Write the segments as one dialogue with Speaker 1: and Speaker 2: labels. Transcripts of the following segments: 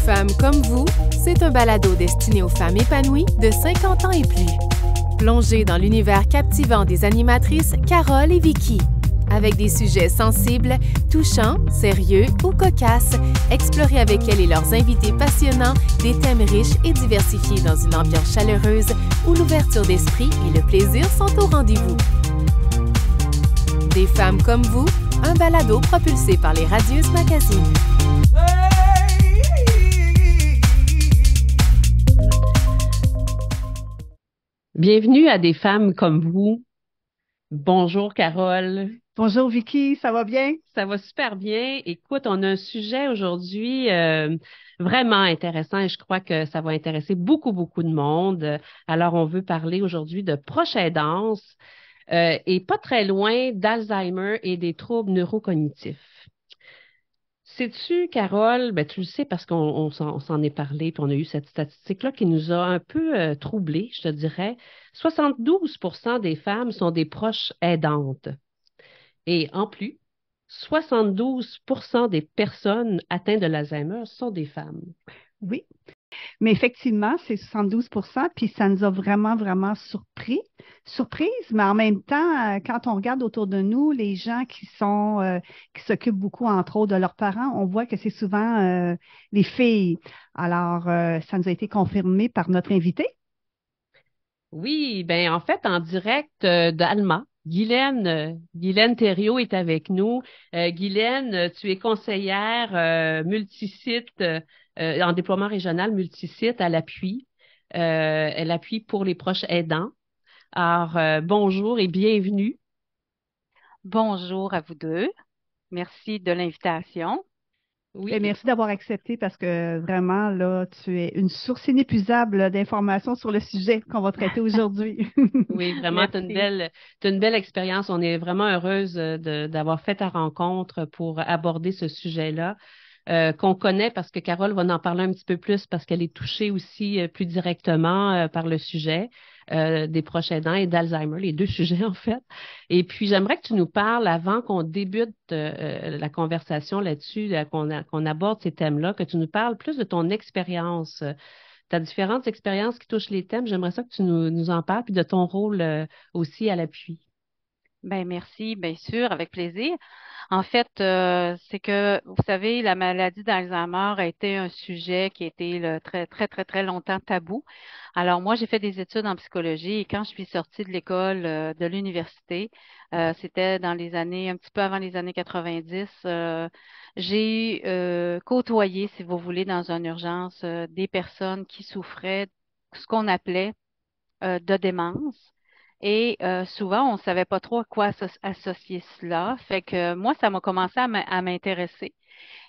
Speaker 1: Femmes comme vous, c'est un balado destiné aux femmes épanouies de 50 ans et plus. Plongez dans l'univers captivant des animatrices Carole et Vicky. Avec des sujets sensibles, touchants, sérieux ou cocasses, explorez avec elles et leurs invités passionnants des thèmes riches et diversifiés dans une ambiance chaleureuse où l'ouverture d'esprit et le plaisir sont au rendez-vous. Des femmes comme vous, un balado propulsé par les Radieuses Magazines.
Speaker 2: Bienvenue à Des femmes comme vous. Bonjour Carole.
Speaker 3: Bonjour Vicky, ça va bien?
Speaker 2: Ça va super bien. Écoute, on a un sujet aujourd'hui vraiment intéressant et je crois que ça va intéresser beaucoup, beaucoup de monde. Alors, on veut parler aujourd'hui de proche aidance et pas très loin d'Alzheimer et des troubles neurocognitifs. Sais-tu, Carole, ben, tu le sais parce qu'on s'en est parlé, puis on a eu cette statistique-là qui nous a un peu troublés, je te dirais. 72% des femmes sont des proches aidantes. Et en plus, 72% des personnes atteintes de l'Alzheimer sont des femmes.
Speaker 3: Oui, mais effectivement, c'est 72%, puis ça nous a vraiment surprise, mais en même temps, quand on regarde autour de nous, les gens qui s'occupent beaucoup, entre autres, de leurs parents, on voit que c'est souvent les filles. Alors, ça nous a été confirmé par notre invité.
Speaker 2: Oui, ben en fait, en direct d'Alma, Guylaine Thériault est avec nous. Guylaine, tu es conseillère multisite en déploiement régional multisite à l'appui. Elle appuie pour les proches aidants. Alors, bonjour et bienvenue.
Speaker 4: Bonjour à vous deux. Merci de l'invitation.
Speaker 2: Oui.
Speaker 3: Et merci d'avoir accepté parce que vraiment, là, tu es une source inépuisable d'informations sur le sujet qu'on va traiter aujourd'hui.
Speaker 2: Oui, vraiment, t'as une belle expérience. On est vraiment heureuse d'avoir fait ta rencontre pour aborder ce sujet-là, qu'on connaît parce que Carole va en parler un petit peu plus parce qu'elle est touchée aussi plus directement par le sujet des proches aidants et d'Alzheimer, les deux sujets en fait. Et puis, j'aimerais que tu nous parles avant qu'on débute la conversation là-dessus, qu'on aborde ces thèmes-là, que tu nous parles plus de ton expérience. Tu as différentes expériences qui touchent les thèmes. J'aimerais ça que tu nous en parles, puis de ton rôle aussi à l'appui.
Speaker 4: Ben merci, bien sûr, avec plaisir. En fait, c'est que, vous savez, la maladie d'Alzheimer a été un sujet qui a été très longtemps tabou. Alors, moi, j'ai fait des études en psychologie et quand je suis sortie de l'école, de l'université, c'était dans les années, un petit peu avant les années 90, j'ai côtoyé, si vous voulez, dans une urgence, des personnes qui souffraient ce qu'on appelait de démence. Et souvent, on ne savait pas trop à quoi associer cela. Fait que moi, ça m'a commencé à m'intéresser.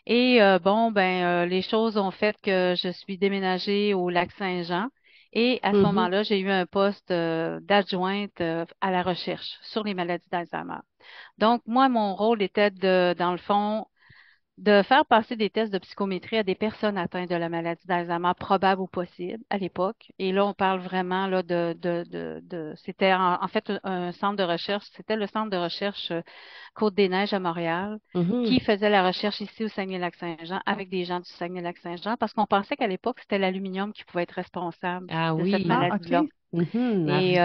Speaker 4: Et bon, ben, les choses ont fait que je suis déménagée au Lac-Saint-Jean. Et à ce moment-là, j'ai eu un poste d'adjointe à la recherche sur les maladies d'Alzheimer. Donc, moi, mon rôle était dans le fond, de faire passer des tests de psychométrie à des personnes atteintes de la maladie d'Alzheimer, probable ou possible à l'époque. Et là, on parle vraiment là, c'était en fait un centre de recherche, c'était le centre de recherche Côte-des-Neiges à Montréal, qui faisait la recherche ici au Saguenay-Lac-Saint-Jean avec des gens du Saguenay-Lac-Saint-Jean, parce qu'on pensait qu'à l'époque, c'était l'aluminium qui pouvait être responsable de cette maladie-là. Et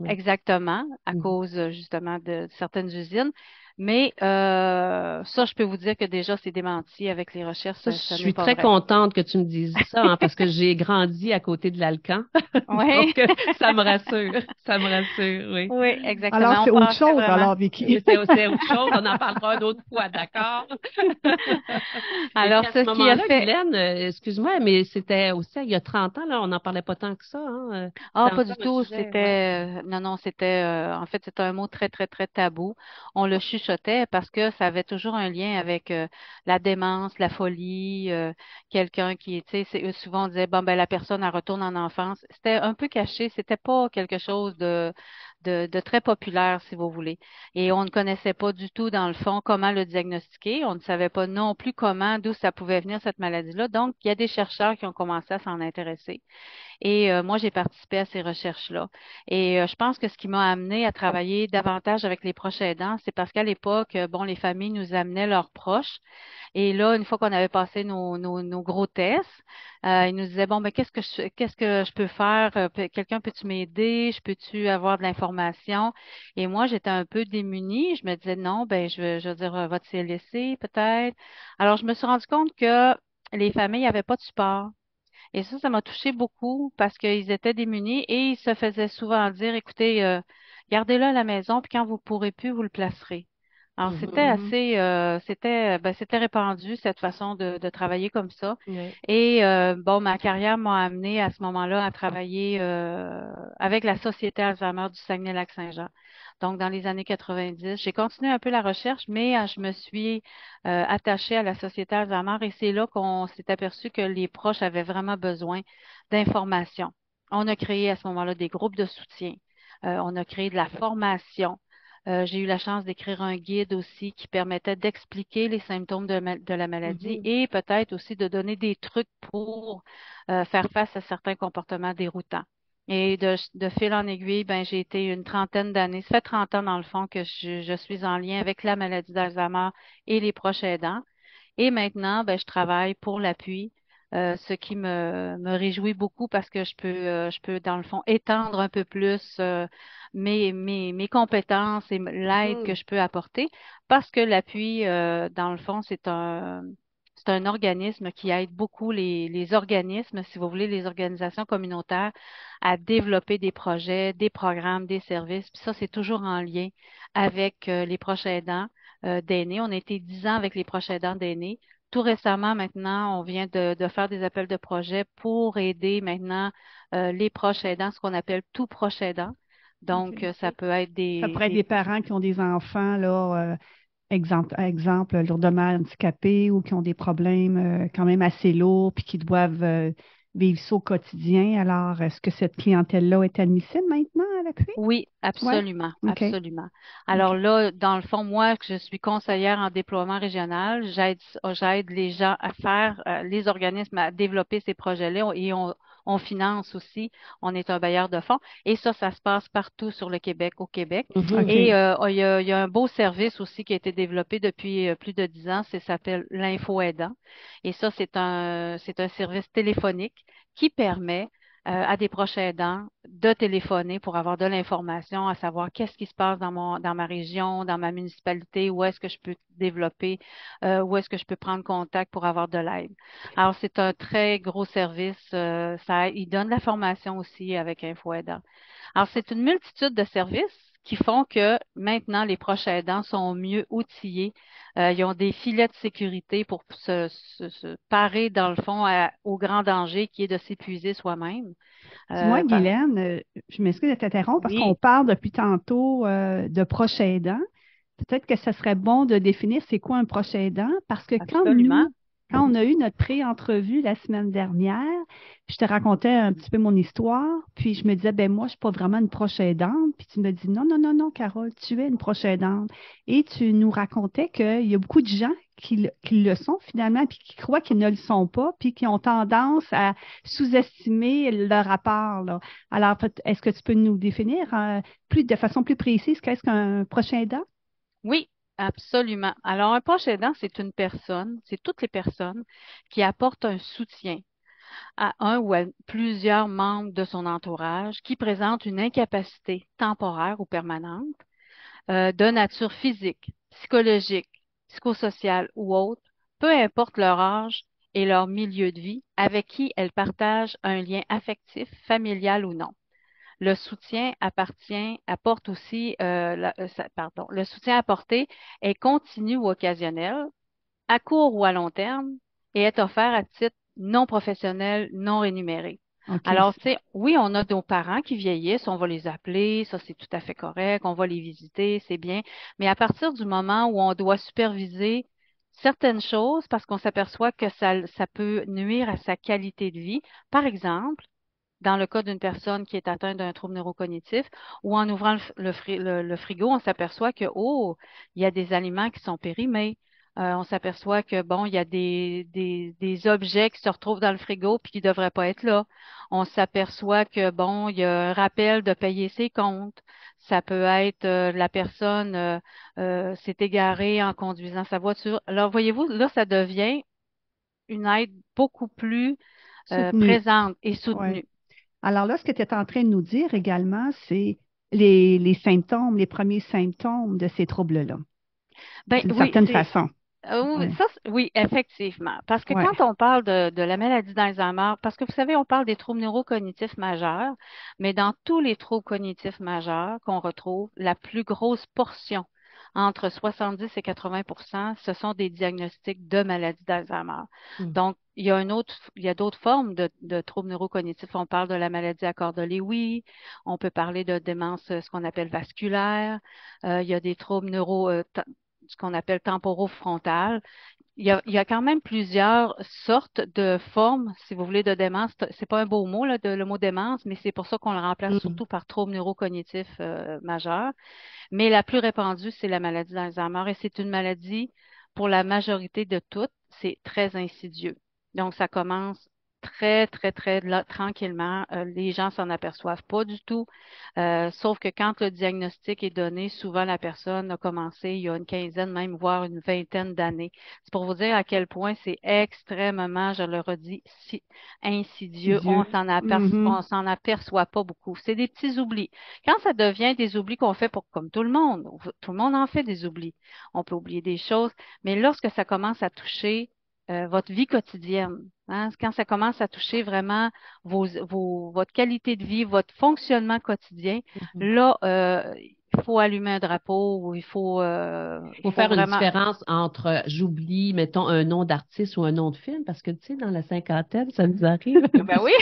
Speaker 4: exactement, à cause justement de certaines usines. Mais ça, je peux vous dire que déjà, c'est démenti avec les recherches.
Speaker 2: Je suis très contente que tu me dises ça, hein, parce que j'ai grandi à côté de l'Alcan.
Speaker 4: Oui.
Speaker 2: Donc, ça me rassure, oui.
Speaker 4: Oui, exactement.
Speaker 3: Alors, c'est autre chose, alors, Vicky.
Speaker 2: C'est autre chose, on en parlera une autre fois, d'accord?
Speaker 4: Alors,
Speaker 2: ce qui a fait... Guylaine, excuse-moi, mais c'était aussi il y a 30 ans, là, on n'en parlait pas tant que ça. Hein?
Speaker 4: Pas du tout. C'était... Non, c'était... en fait, c'était un mot très tabou. On le chuchotait parce que ça avait toujours un lien avec la démence, la folie, quelqu'un qui, tu sais, souvent on disait, bon, ben la personne, elle retourne en enfance. C'était un peu caché, c'était pas quelque chose de très populaire, si vous voulez. Et on ne connaissait pas du tout, dans le fond, comment le diagnostiquer. On ne savait pas non plus d'où ça pouvait venir, cette maladie-là. Donc, il y a des chercheurs qui ont commencé à s'en intéresser. Et moi, j'ai participé à ces recherches-là. Et je pense que ce qui m'a amené à travailler davantage avec les proches aidants, c'est parce qu'à l'époque, bon, les familles nous amenaient leurs proches. Et là, une fois qu'on avait passé nos gros tests, ils nous disaient, bon, ben, qu'est-ce que je peux faire? Quelqu'un peux-tu m'aider? Peux-tu avoir de l'information? Et moi, j'étais un peu démunie. Je me disais, non, ben, je veux dire, votre CLSC, peut-être. Alors, je me suis rendu compte que les familles n'avaient pas de support. Et ça m'a touché beaucoup parce qu'ils étaient démunis et ils se faisaient souvent dire, écoutez, gardez-le à la maison, puis quand vous pourrez plus, vous le placerez. Alors, c'était
Speaker 2: Mhm.
Speaker 4: assez, c'était répandu, cette façon de travailler comme ça.
Speaker 2: Ouais.
Speaker 4: Et bon, ma carrière m'a amené à ce moment-là à travailler avec la Société Alzheimer du Saguenay-Lac-Saint-Jean. Donc, dans les années 90, j'ai continué un peu la recherche, mais je me suis attachée à la Société Alzheimer et c'est là qu'on s'est aperçu que les proches avaient vraiment besoin d'informations. On a créé à ce moment-là des groupes de soutien. On a créé de la formation. J'ai eu la chance d'écrire un guide aussi qui permettait d'expliquer les symptômes de la maladie
Speaker 2: Mhm.
Speaker 4: et peut-être aussi de donner des trucs pour faire face à certains comportements déroutants. Et de fil en aiguille, ben, j'ai été une trentaine d'années, ça fait 30 ans dans le fond que je suis en lien avec la maladie d'Alzheimer et les proches aidants. Et maintenant, ben, je travaille pour l'appui, ce qui me réjouit beaucoup parce que je peux, dans le fond, étendre un peu plus mes compétences et l'aide que
Speaker 2: Mhm.
Speaker 4: je peux apporter parce que l'appui, dans le fond, c'est un organisme qui aide beaucoup les organismes, si vous voulez, les organisations communautaires à développer des projets, des programmes, des services. Puis ça, c'est toujours en lien avec les proches aidants d'aînés. On a été 10 ans avec les proches aidants d'aînés. Tout récemment, maintenant, on vient de faire des appels de projets pour aider maintenant les proches aidants, ce qu'on appelle tout proche aidant. Donc,
Speaker 3: OK.
Speaker 4: ça peut être
Speaker 3: Ça pourrait être
Speaker 4: des
Speaker 3: des parents qui ont des enfants, là, exemple, lourdement handicapés ou qui ont des problèmes quand même assez lourds puis qui doivent vivre ça au quotidien. Alors, est-ce que cette clientèle-là est admissible maintenant à l'appui?
Speaker 4: Oui,
Speaker 3: Oui.
Speaker 4: absolument,
Speaker 3: OK.
Speaker 4: absolument. Alors
Speaker 3: OK.
Speaker 4: là, dans le fond, moi, je suis conseillère en déploiement régional. J'aide les gens à faire, les organismes à développer ces projets-là et on finance aussi. On est un bailleur de fonds. Et ça se passe partout sur le Québec, au Québec.
Speaker 2: Mhm.
Speaker 3: OK.
Speaker 4: Et il y a un beau service aussi qui a été développé depuis plus de 10 ans. Ça s'appelle l'Info Aidant. Et ça, c'est un service téléphonique qui permet à des proches aidants de téléphoner pour avoir de l'information, à savoir qu'est-ce qui se passe dans ma région, dans ma municipalité, où est-ce que je peux développer, où est-ce que je peux prendre contact pour avoir de l'aide. Alors, c'est un très gros service. Il donne la formation aussi avec Info Aidant. Alors, c'est une multitude de services qui font que maintenant, les proches aidants sont mieux outillés. Ils ont des filets de sécurité pour se parer, dans le fond, au grand danger qui est de s'épuiser soi-même.
Speaker 3: Dis-moi,
Speaker 4: Par-
Speaker 3: Guylaine, je m'excuse de t'interrompre parce qu'on
Speaker 4: Oui,
Speaker 3: parle depuis tantôt de proche aidant. Peut-être que ce serait bon de définir c'est quoi un proche aidant parce que
Speaker 4: absolument.
Speaker 3: quand on a eu notre pré-entrevue la semaine dernière, puis je te racontais un petit peu mon histoire, puis je me disais, ben moi, je suis pas vraiment une proche aidante. Puis tu me dis, non, non, non, non, Carole, tu es une proche aidante. Et tu nous racontais qu'il y a beaucoup de gens qui le sont finalement, puis qui croient qu'ils ne le sont pas, puis qui ont tendance à sous-estimer leur rapport, là. Alors, est-ce que tu peux nous définir de façon plus précise qu'est-ce qu'un proche aidant?
Speaker 4: Oui, absolument. Alors, un proche aidant, c'est une personne, c'est toutes les personnes qui apportent un soutien à un ou à plusieurs membres de son entourage qui présentent une incapacité temporaire ou permanente de nature physique, psychologique, psychosociale ou autre, peu importe leur âge et leur milieu de vie, avec qui elles partagent un lien affectif, familial ou non. Apporte aussi, pardon, le soutien apporté est continu ou occasionnel, à court ou à long terme, et est offert à titre non professionnel, non rémunéré.
Speaker 3: OK.
Speaker 4: Alors, tu sais, oui, on a nos parents qui vieillissent, on va les appeler, ça c'est tout à fait correct, on va les visiter, c'est bien, mais à partir du moment où on doit superviser certaines choses parce qu'on s'aperçoit que ça peut nuire à sa qualité de vie, par exemple, dans le cas d'une personne qui est atteinte d'un trouble neurocognitif, ou en ouvrant le frigo, on s'aperçoit que, oh, il y a des aliments qui sont périmés, On s'aperçoit que, bon, il y a des objets qui se retrouvent dans le frigo puis qui ne devraient pas être là. On s'aperçoit que, bon, il y a un rappel de payer ses comptes. Ça peut être la personne s'est égarée en conduisant sa voiture. Alors, voyez-vous, là, ça devient une aide beaucoup plus
Speaker 3: Soutenu.
Speaker 4: présente et
Speaker 3: Ouais.
Speaker 4: soutenue.
Speaker 3: Alors là, ce que tu es en train de nous dire également, c'est les symptômes, les premiers symptômes de ces troubles-là,
Speaker 4: Ben
Speaker 3: d'une
Speaker 4: oui,
Speaker 3: certaine
Speaker 4: c'est
Speaker 3: façon.
Speaker 4: oui,
Speaker 3: Oui,
Speaker 4: oui, effectivement. Parce que
Speaker 3: ouais.
Speaker 4: quand on parle de la maladie d'Alzheimer, parce que vous savez, on parle des troubles neurocognitifs majeurs, mais dans tous les troubles cognitifs majeurs qu'on retrouve, la plus grosse portion, entre 70 et 80 ce sont des diagnostics de maladie d'Alzheimer.
Speaker 2: Mm.
Speaker 4: Donc, il y a d'autres formes de troubles neurocognitifs. On parle de la maladie à corps de Lewy, on peut parler de démence, ce qu'on appelle vasculaire. Il y a des troubles ce qu'on appelle temporofrontal. Il y a quand même plusieurs sortes de formes, si vous voulez, de démence. C'est pas un beau mot, là, le mot démence, mais c'est pour ça qu'on le remplace
Speaker 2: Mm.
Speaker 4: surtout par trouble neurocognitif majeur. Mais la plus répandue, c'est la maladie d'Alzheimer et c'est une maladie, pour la majorité de toutes, c'est très insidieux. Donc, ça commence tranquillement. Les gens s'en aperçoivent pas du tout. Sauf que quand le diagnostic est donné, souvent la personne a commencé il y a une quinzaine, même voire une vingtaine d'années. C'est pour vous dire à quel point c'est extrêmement, je le redis, si
Speaker 3: C'est
Speaker 4: insidieux.
Speaker 3: Dieu. Mhm.
Speaker 4: On s'en aperçoit pas beaucoup. C'est des petits oublis. Quand ça devient des oublis qu'on fait pour comme tout le monde, tout le monde en fait des oublis. On peut oublier des choses, mais lorsque ça commence à toucher votre vie quotidienne, hein, quand ça commence à toucher vraiment votre qualité de vie, votre fonctionnement quotidien,
Speaker 2: Mhm.
Speaker 4: là, il faut allumer un drapeau ou il
Speaker 2: Faut
Speaker 4: faut
Speaker 2: faire une
Speaker 4: vraiment.
Speaker 2: différence entre j'oublie, mettons, un nom d'artiste ou un nom de film, parce que tu sais, dans la cinquantaine, ça nous arrive.
Speaker 4: Ben oui,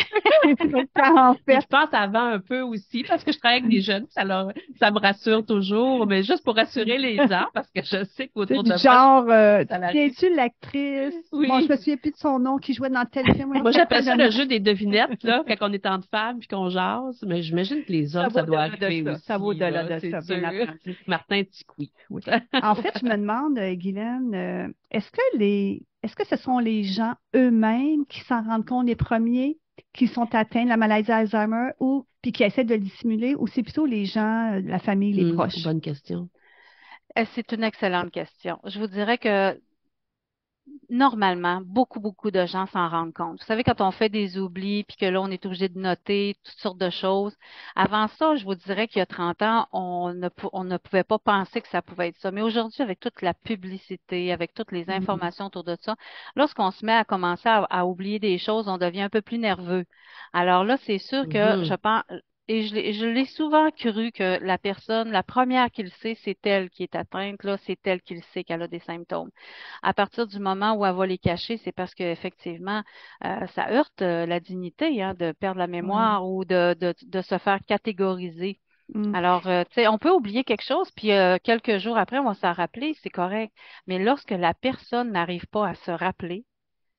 Speaker 3: En
Speaker 2: Puis
Speaker 3: fait,
Speaker 2: je pense avant un peu aussi, parce que je travaille avec des jeunes, ça me rassure toujours, mais juste pour rassurer les gens, parce que je sais
Speaker 3: c'est
Speaker 2: qu'autour
Speaker 3: du
Speaker 2: de moi,
Speaker 3: genre,
Speaker 2: ça
Speaker 3: tu
Speaker 2: l'arrive.
Speaker 3: tu l'actrice? Bon, je me
Speaker 2: Oui.
Speaker 3: souviens plus de son nom qui jouait dans tel film. Voyons,
Speaker 2: Moi,
Speaker 3: c'était quoi
Speaker 2: j'appelle ça le jeu des devinettes, là, quand on est entre femmes puis qu'on jase, mais j'imagine que les
Speaker 3: Ça
Speaker 2: hommes,
Speaker 3: va
Speaker 2: ça doit
Speaker 3: au-delà de
Speaker 2: arriver
Speaker 3: ça. Ça va
Speaker 2: aussi,
Speaker 3: au-delà
Speaker 2: là,
Speaker 3: de
Speaker 2: c'est
Speaker 3: ça, bien
Speaker 2: sûr.
Speaker 3: entendu.
Speaker 2: Martin Ticoui.
Speaker 3: Oui. En fait, je me demande, Guylaine, est-ce que ce sont les gens eux-mêmes qui s'en rendent compte les premiers qui sont atteints de la maladie d'Alzheimer ou puis qui essaient de le dissimuler, ou c'est plutôt les gens, la famille, les proches?
Speaker 2: Bonne question.
Speaker 4: C'est une excellente question. Je vous dirais que normalement, beaucoup de gens s'en rendent compte. Vous savez, quand on fait des oublis, puis que là, on est obligé de noter toutes sortes de choses. Avant ça, je vous dirais qu'il y a 30 ans, on ne pouvait pas penser que ça pouvait être ça. Mais aujourd'hui, avec toute la publicité, avec toutes les
Speaker 3: Mhm.
Speaker 4: informations autour de ça, lorsqu'on se met à commencer à oublier des choses, on devient un peu plus nerveux. Alors là, c'est sûr que je
Speaker 2: Mhm.
Speaker 4: pense, et je l'ai souvent cru que la personne, la première qui le sait, c'est elle qui est atteinte, là, c'est elle qui le sait qu'elle a des symptômes. À partir du moment où elle va les cacher, c'est parce qu'effectivement, ça heurte la dignité, hein, de perdre la
Speaker 3: Ouais.
Speaker 4: mémoire ou de se faire catégoriser.
Speaker 3: Mm.
Speaker 4: Alors, tu sais, on peut oublier quelque chose, puis quelques jours après, on va s'en rappeler, c'est correct. Mais lorsque la personne n'arrive pas à se rappeler,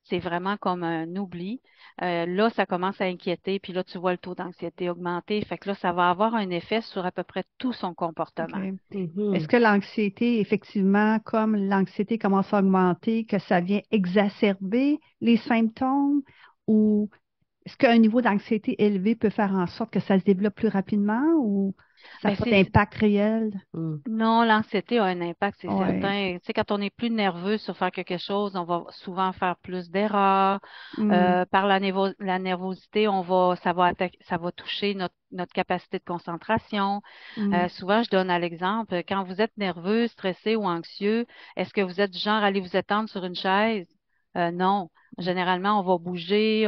Speaker 4: c'est vraiment comme un oubli. Là, ça commence à inquiéter, puis là, tu vois le taux d'anxiété augmenter. Fait que là, ça va avoir un effet sur à peu près tout son
Speaker 3: OK.
Speaker 4: comportement.
Speaker 3: Est-ce
Speaker 2: Mhm.
Speaker 3: que l'anxiété, effectivement, comme l'anxiété commence à augmenter, que ça vient exacerber les symptômes, ou est-ce qu'un niveau d'anxiété élevé peut faire en sorte que ça se développe plus rapidement, ou ça n'a
Speaker 4: Ben,
Speaker 3: pas
Speaker 4: c'est
Speaker 3: d'impact réel?
Speaker 2: Mm.
Speaker 4: Non, l'anxiété a un impact, c'est
Speaker 3: Oui.
Speaker 4: certain. Tu sais, quand on est plus nerveux sur faire quelque chose, on va souvent faire plus d'erreurs.
Speaker 3: Mm,
Speaker 4: Par la nervosité, ça va toucher notre capacité de concentration.
Speaker 3: mm.
Speaker 4: Souvent, je donne à l'exemple, quand vous êtes nerveux, stressé ou anxieux, est-ce que vous êtes du genre à aller vous étendre sur une chaise? Non. Généralement, on va bouger,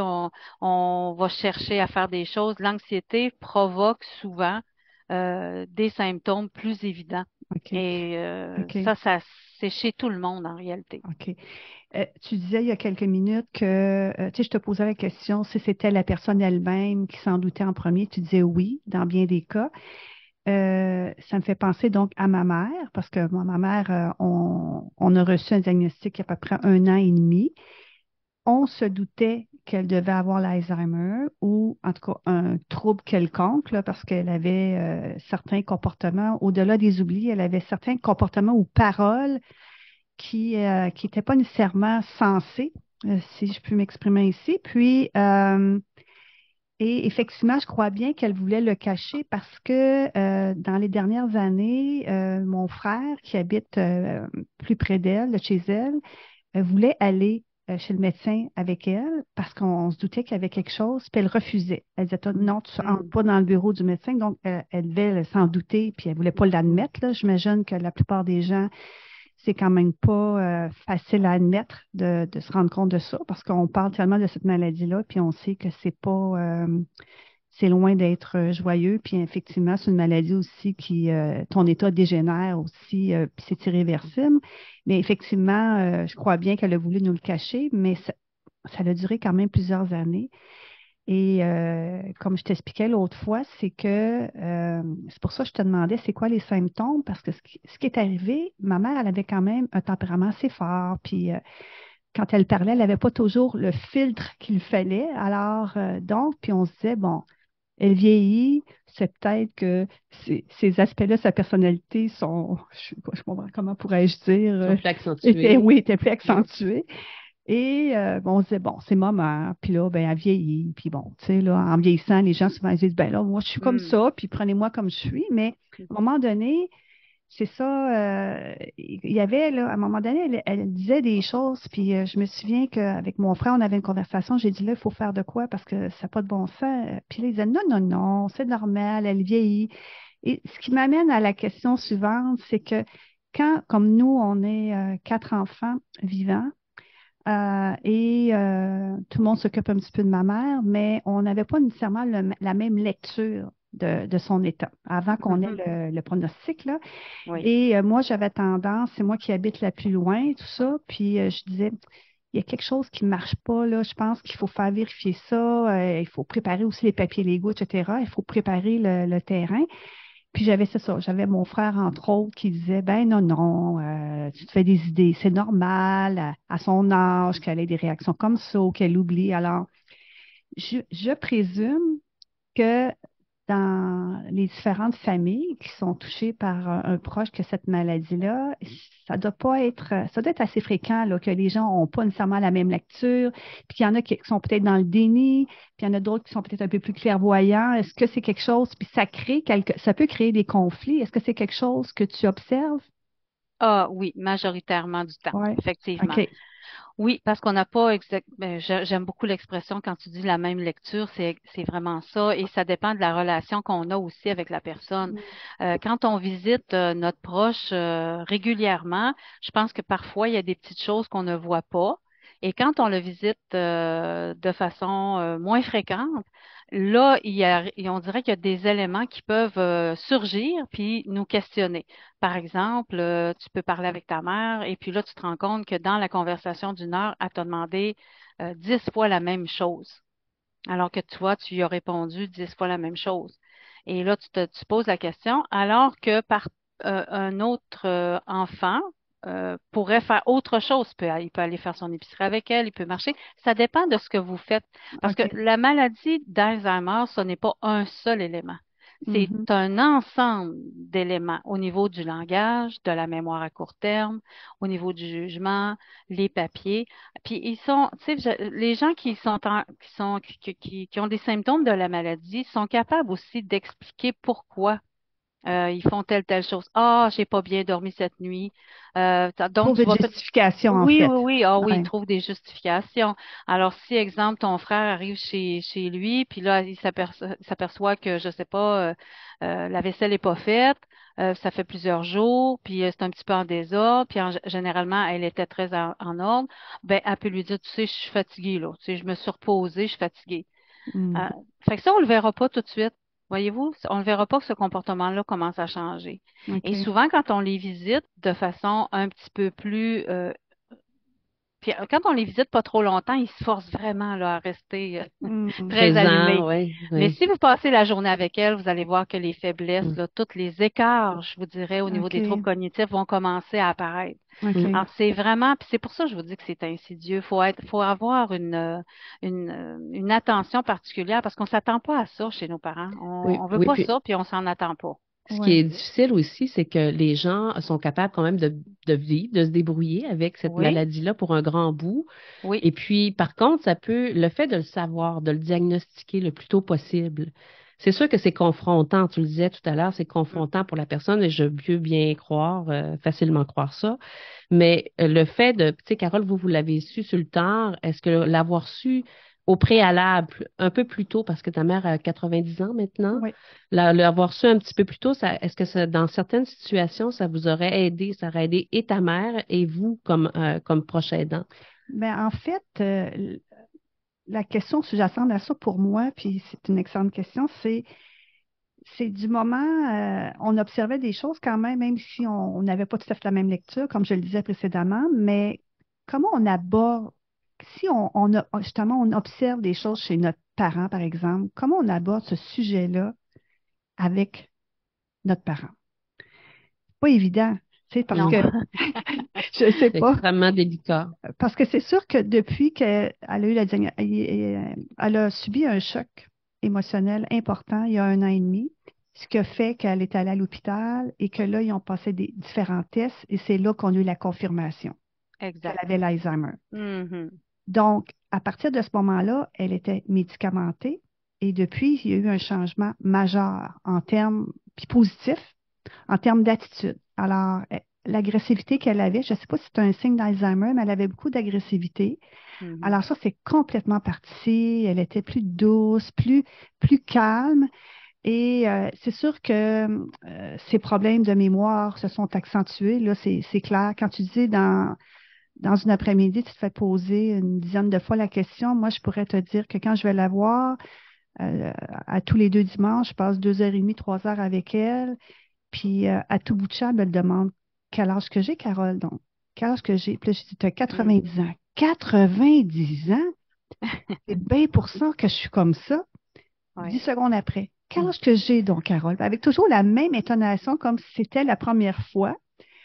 Speaker 4: on va chercher à faire des choses. L'anxiété provoque souvent des symptômes plus évidents.
Speaker 3: OK.
Speaker 4: Et
Speaker 3: OK.
Speaker 4: c'est chez tout le monde en réalité.
Speaker 3: OK. Tu disais il y a quelques minutes que, tu sais, je te posais la question si c'était la personne elle-même qui s'en doutait en premier. Tu disais oui, dans bien des cas. Ça me fait penser donc à ma mère, parce que moi, ma mère, on a reçu un diagnostic il y a à peu près 1 an et demi. On se doutait qu'elle devait avoir l'Alzheimer ou en tout cas un trouble quelconque, là, parce qu'elle avait certains comportements, au-delà des oublis, elle avait certains comportements ou paroles qui n'était pas nécessairement sensé, si je puis m'exprimer ici. Puis, et effectivement, je crois bien qu'elle voulait le cacher parce que dans les dernières années, mon frère, qui habite plus près d'elle, de chez elle, voulait aller chez le médecin avec elle parce qu'on se doutait qu'il y avait quelque chose, puis elle refusait. Elle disait, non, tu n'entres pas dans le bureau du médecin, donc elle devait s'en douter, puis elle ne voulait pas l'admettre, là. J'imagine que la plupart des gens, c'est quand même pas facile à admettre de se rendre compte de ça parce qu'on parle tellement de cette maladie-là, puis on sait que c'est loin d'être joyeux. Puis effectivement, c'est une maladie aussi qui, ton état dégénère aussi, puis c'est irréversible. Mais effectivement, je crois bien qu'elle a voulu nous le cacher, mais ça a duré quand même plusieurs années. Et comme je t'expliquais l'autre fois, c'est pour ça que je te demandais c'est quoi les symptômes, parce que ce qui est arrivé, ma mère, elle avait quand même un tempérament assez fort, puis quand elle parlait, elle n'avait pas toujours le filtre qu'il fallait. Alors, donc, puis on se disait, bon, elle vieillit, c'est peut-être que ces aspects-là, sa personnalité je sais pas comment pourrais-je dire,
Speaker 2: Sont plus accentués.
Speaker 3: étaient plus accentués. Et bon, on se disait, bon, c'est maman, puis là, ben, elle vieillit, puis bon, tu sais, là, en vieillissant, les gens souvent disent, ben là, moi, je suis comme ça, puis prenez-moi comme je suis. Mais à un moment donné, c'est ça, il y avait, là, à un moment donné, elle disait des choses, puis je me souviens qu'avec mon frère, on avait une conversation, j'ai dit, là, il faut faire de quoi, parce que ça n'a pas de bon sens. Puis là, il disait, non, non, non, c'est normal, elle vieillit. Et ce qui m'amène à la question suivante, c'est que quand, comme nous, on est 4 enfants vivants, tout le monde s'occupe un petit peu de ma mère, mais on n'avait pas nécessairement la même lecture de son état avant qu'on ait le pronostic, là.
Speaker 4: Oui.
Speaker 3: Et moi, j'avais tendance, c'est moi qui habite la plus loin, tout ça, puis je disais, il y a quelque chose qui ne marche pas, là. Je pense qu'il faut faire vérifier ça. Il faut préparer aussi les papiers légaux, etc. Il faut préparer le terrain. Puis j'avais mon frère, entre autres, qui disait, ben non, non, tu te fais des idées, c'est normal à son âge qu'elle ait des réactions comme ça ou qu'elle oublie. Alors, je présume que dans les différentes familles qui sont touchées par un proche qui a cette maladie-là, ça doit être assez fréquent là, que les gens n'ont pas nécessairement la même lecture, puis qu'il y en a qui sont peut-être dans le déni, puis il y en a d'autres qui sont peut-être un peu plus clairvoyants. Est-ce que c'est quelque chose, puis ça peut créer des conflits. Est-ce que c'est quelque chose que tu observes?
Speaker 4: Ah oui, majoritairement du temps,
Speaker 3: Ouais.
Speaker 4: effectivement.
Speaker 3: OK.
Speaker 4: Oui, parce qu'on n'a pas j'aime beaucoup l'expression quand tu dis la même lecture, c'est vraiment ça, et ça dépend de la relation qu'on a aussi avec la personne. Quand on visite notre proche régulièrement, je pense que parfois il y a des petites choses qu'on ne voit pas, et quand on le visite de façon moins fréquente, là on dirait qu'il y a des éléments qui peuvent surgir puis nous questionner. Par exemple, tu peux parler avec ta mère et puis là, tu te rends compte que dans la conversation d'une heure, elle t'a demandé 10 fois la même chose, alors que toi, tu y as répondu 10 fois la même chose. Et là, tu poses la question, alors que par un autre enfant pourrait faire autre chose. Il peut aller faire son épicerie avec elle, il peut marcher. Ça dépend de ce que vous faites. Parce que
Speaker 3: OK.
Speaker 4: la maladie d'Alzheimer, ce n'est pas un seul élément. C'est
Speaker 3: Mhm.
Speaker 4: un ensemble d'éléments au niveau du langage, de la mémoire à court terme, au niveau du jugement, les papiers. Puis ils sont, tu sais, les gens qui ont des symptômes de la maladie sont capables aussi d'expliquer pourquoi ils font telle chose. Ah, j'ai pas bien dormi cette nuit. Donc
Speaker 3: Trouve
Speaker 4: tu
Speaker 3: une
Speaker 4: vas
Speaker 3: justification, en
Speaker 4: oui,
Speaker 3: fait.
Speaker 4: oui, oui. Ah oui, il
Speaker 3: Ouais.
Speaker 4: trouve des justifications. Alors, si, exemple, ton frère arrive chez lui, puis là, il s'aperçoit que, je sais pas, la vaisselle est pas faite, ça fait plusieurs jours, puis c'est un petit peu en désordre, puis généralement, elle était très en ordre, ben, elle peut lui dire, tu sais, je suis fatiguée, là. Tu sais, je me suis reposée, je suis fatiguée.
Speaker 3: Mhm.
Speaker 4: Fait que ça, on le verra pas tout de suite. Voyez-vous, on ne verra pas que ce comportement-là commence à changer. Et
Speaker 3: OK.
Speaker 4: souvent, quand on les visite de façon un petit peu plus puis quand on les visite pas trop longtemps, ils se forcent vraiment là, à rester
Speaker 3: Mhm.
Speaker 4: très allumés.
Speaker 2: Présent, oui,
Speaker 4: Mais
Speaker 2: oui.
Speaker 4: si vous passez la journée avec elles, vous allez voir que les faiblesses, là, tous les écarts, je vous dirais, au niveau des troubles
Speaker 3: OK.
Speaker 4: cognitifs vont commencer à apparaître.
Speaker 3: OK.
Speaker 4: Alors, c'est vraiment, puis c'est pour ça que je vous dis que c'est insidieux. Faut avoir une attention particulière parce qu'on s'attend pas à ça chez nos parents. On
Speaker 2: Oui,
Speaker 4: veut
Speaker 2: oui.
Speaker 4: pas
Speaker 2: Puis
Speaker 4: ça, puis on s'en attend pas.
Speaker 2: ce qui est
Speaker 3: Ouais.
Speaker 2: difficile aussi, c'est que les gens sont capables quand même de de vivre, de se débrouiller avec cette
Speaker 4: Oui,
Speaker 2: maladie-là pour un grand bout.
Speaker 4: oui,
Speaker 2: Et puis, par contre, le fait de le savoir, de le diagnostiquer le plus tôt possible, c'est sûr que c'est confrontant. Tu le disais tout à l'heure, c'est confrontant pour la personne et je veux bien croire, facilement croire ça. Mais le fait de, tu sais, Carole, vous l'avez su sur le tard, est-ce que l'avoir su au préalable, un peu plus tôt, parce que ta mère a 90 ans maintenant,
Speaker 3: Oui.
Speaker 2: l'avoir su un petit peu plus tôt, est-ce que dans certaines situations, ça vous aurait aidé, ça aurait aidé et ta mère et vous comme proche aidant?
Speaker 3: Ben, en fait, la question sous-jacente à ça pour moi, puis c'est une excellente question, c'est du moment, on observait des choses quand même, même si on n'avait pas tout à fait la même lecture, comme je le disais précédemment, mais comment on aborde, si justement on observe des choses chez notre parent, par exemple, comment on aborde ce sujet-là avec notre parent? Pas évident, tu sais, parce
Speaker 4: non.
Speaker 3: que je sais
Speaker 2: C'est
Speaker 3: pas,
Speaker 2: extrêmement délicat.
Speaker 3: parce que c'est sûr que depuis qu'elle a eu elle a subi un choc émotionnel important il y a 1 an et demi, ce qui a fait qu'elle est allée à l'hôpital et que là, ils ont passé des différents tests et c'est là qu'on a eu la confirmation qu'elle
Speaker 4: Exact.
Speaker 3: avait l'Alzheimer.
Speaker 4: Mhm.
Speaker 3: Donc, à partir de ce moment-là, elle était médicamentée et depuis, il y a eu un changement majeur en termes, puis positif, en termes d'attitude. Alors, l'agressivité qu'elle avait, je ne sais pas si c'est un signe d'Alzheimer, mais elle avait beaucoup d'agressivité.
Speaker 4: Mhm.
Speaker 3: Alors ça, c'est complètement parti. Elle était plus douce, plus calme. Et c'est sûr que ses problèmes de mémoire se sont accentués. Là, c'est clair. Quand tu dis dans une après-midi, tu te fais poser une dizaine de fois la question, moi, je pourrais te dire que quand je vais la voir, à tous les 2 dimanches, je passe 2h30, 3 heures avec elle. Puis à tout bout de champ, elle me demande quel âge que j'ai, Carole, donc. Quel âge que j'ai? Puis là, je dis, tu as
Speaker 4: Mhm.
Speaker 3: 90 ans. 90 ans? C'est bien pour ça que je suis comme ça.
Speaker 4: Oui,
Speaker 3: 10 secondes après. Quel âge que j'ai, donc, Carole? Avec toujours la même intonation comme si c'était la première fois.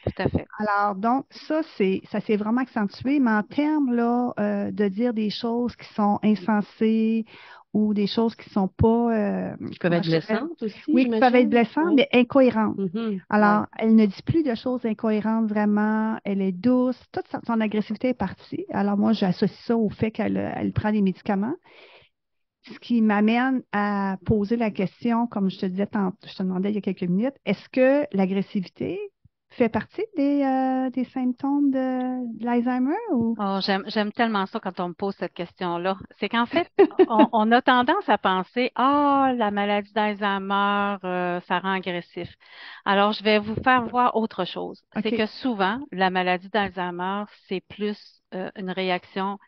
Speaker 4: tout à fait.
Speaker 3: Alors, donc, ça s'est vraiment accentué, mais en termes là, de dire des choses qui sont insensées ou des choses qui sont pas,
Speaker 2: Qui peuvent
Speaker 3: comment
Speaker 2: être
Speaker 3: je dirais,
Speaker 2: blessantes aussi,
Speaker 3: oui, qui peuvent être
Speaker 2: j'imagine.
Speaker 3: blessantes,
Speaker 2: Oui.
Speaker 3: mais incohérentes.
Speaker 2: Mhm. Oui.
Speaker 3: Alors, elle ne dit plus de choses incohérentes vraiment. Elle est douce. Toute son agressivité est partie. Alors, moi, j'associe ça au fait qu'elle prend des médicaments. Ce qui m'amène à poser la question, comme je te disais, je te demandais il y a quelques minutes, est-ce que l'agressivité fait partie des symptômes de l'Alzheimer ou?
Speaker 4: Oh, j'aime tellement ça quand on me pose cette question-là. C'est qu'en fait, on a tendance à penser, ah, la maladie d'Alzheimer, ça rend agressif. Alors, je vais vous faire voir autre chose. C'est
Speaker 3: OK.
Speaker 4: que souvent, la maladie d'Alzheimer, c'est plus une réaction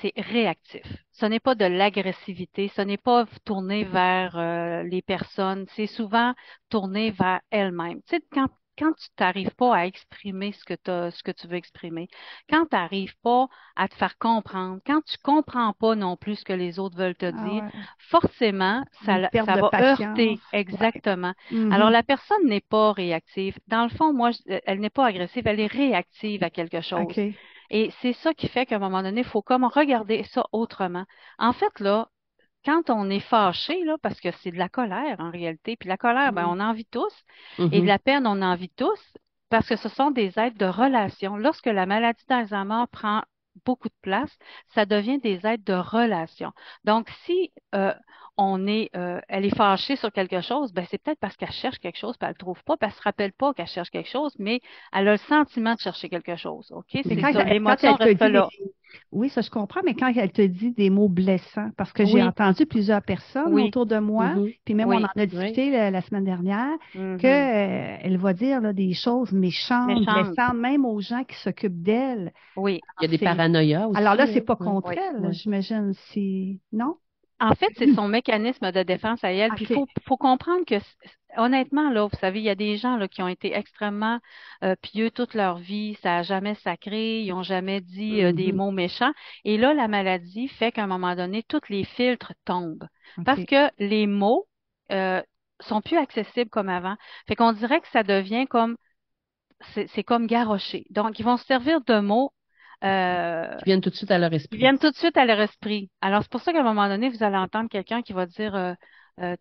Speaker 4: c'est réactif. Ce n'est pas de l'agressivité, ce n'est pas tourné vers les personnes, c'est souvent tourné vers elles-mêmes. Tu sais, quand tu n'arrives pas à exprimer ce que tu veux exprimer, quand tu n'arrives pas à te faire comprendre, quand tu comprends pas non plus ce que les autres veulent te
Speaker 3: Ah
Speaker 4: dire,
Speaker 3: ouais.
Speaker 4: forcément,
Speaker 3: Une perte
Speaker 4: ça
Speaker 3: de
Speaker 4: va
Speaker 3: patience.
Speaker 4: heurter
Speaker 3: Ouais.
Speaker 4: exactement. Alors,
Speaker 3: Mhm.
Speaker 4: la personne n'est pas réactive. Dans le fond, moi, elle n'est pas agressive, elle est réactive à quelque chose.
Speaker 3: OK.
Speaker 4: Et c'est ça qui fait qu'à un moment donné, il faut comme regarder ça autrement. En fait, là, quand on est fâché, là, parce que c'est de la colère en réalité, puis la colère, ben,
Speaker 2: Mhm.
Speaker 4: on en vit tous, et de
Speaker 2: Mhm.
Speaker 4: la peine, on en vit tous, parce que ce sont des êtres de relation. Lorsque la maladie d'Alzheimer prend beaucoup de place, ça devient des êtres de relation. Donc, si elle est fâchée sur quelque chose, ben, c'est peut-être parce qu'elle cherche quelque chose, puis elle ne le trouve pas, puis elle ne se rappelle pas qu'elle cherche quelque chose, mais elle a le sentiment de chercher quelque chose. OK?
Speaker 3: Mais
Speaker 4: C'est
Speaker 2: Mhm.
Speaker 4: ça,
Speaker 3: quand
Speaker 4: l'émotion
Speaker 3: elle te
Speaker 4: reste
Speaker 3: dit
Speaker 4: là.
Speaker 3: oui, ça je comprends, mais quand elle te dit des mots blessants, parce que j'ai
Speaker 4: Oui,
Speaker 3: entendu plusieurs personnes
Speaker 4: oui,
Speaker 3: autour de moi,
Speaker 2: Mhm.
Speaker 3: puis même on en
Speaker 4: oui.
Speaker 3: a
Speaker 2: Oui.
Speaker 3: discuté la semaine dernière,
Speaker 4: Mhm.
Speaker 3: qu'elle va dire là, des choses méchantes,
Speaker 4: Méchante.
Speaker 3: blessantes, même aux gens qui s'occupent d'elle.
Speaker 4: Oui,
Speaker 2: Il y a des
Speaker 3: C'est,
Speaker 2: paranoïas
Speaker 3: alors là,
Speaker 2: aussi,
Speaker 3: c'est
Speaker 2: hein.
Speaker 3: pas
Speaker 2: Oui.
Speaker 3: contre
Speaker 4: oui.
Speaker 3: elle,
Speaker 2: Oui.
Speaker 3: j'imagine, si non?
Speaker 4: En fait, c'est son mécanisme de défense à elle. Puis
Speaker 3: OK.
Speaker 4: faut comprendre que, honnêtement, là, vous savez, il y a des gens là, qui ont été extrêmement pieux toute leur vie, ça n'a jamais sacré, ils n'ont jamais dit des
Speaker 2: Mhm.
Speaker 4: mots méchants. Et là, la maladie fait qu'à un moment donné, tous les filtres tombent. Parce
Speaker 3: OK.
Speaker 4: que les mots euh, sont plus accessibles comme avant. Fait qu'on dirait que ça devient comme, c'est comme garroché. Donc, ils vont se servir de mots. euh,
Speaker 2: Qui viennent tout de suite à leur
Speaker 4: Ils
Speaker 2: esprit.
Speaker 4: viennent tout de suite à leur esprit. Alors, c'est pour ça qu'à un moment donné, vous allez entendre quelqu'un qui va dire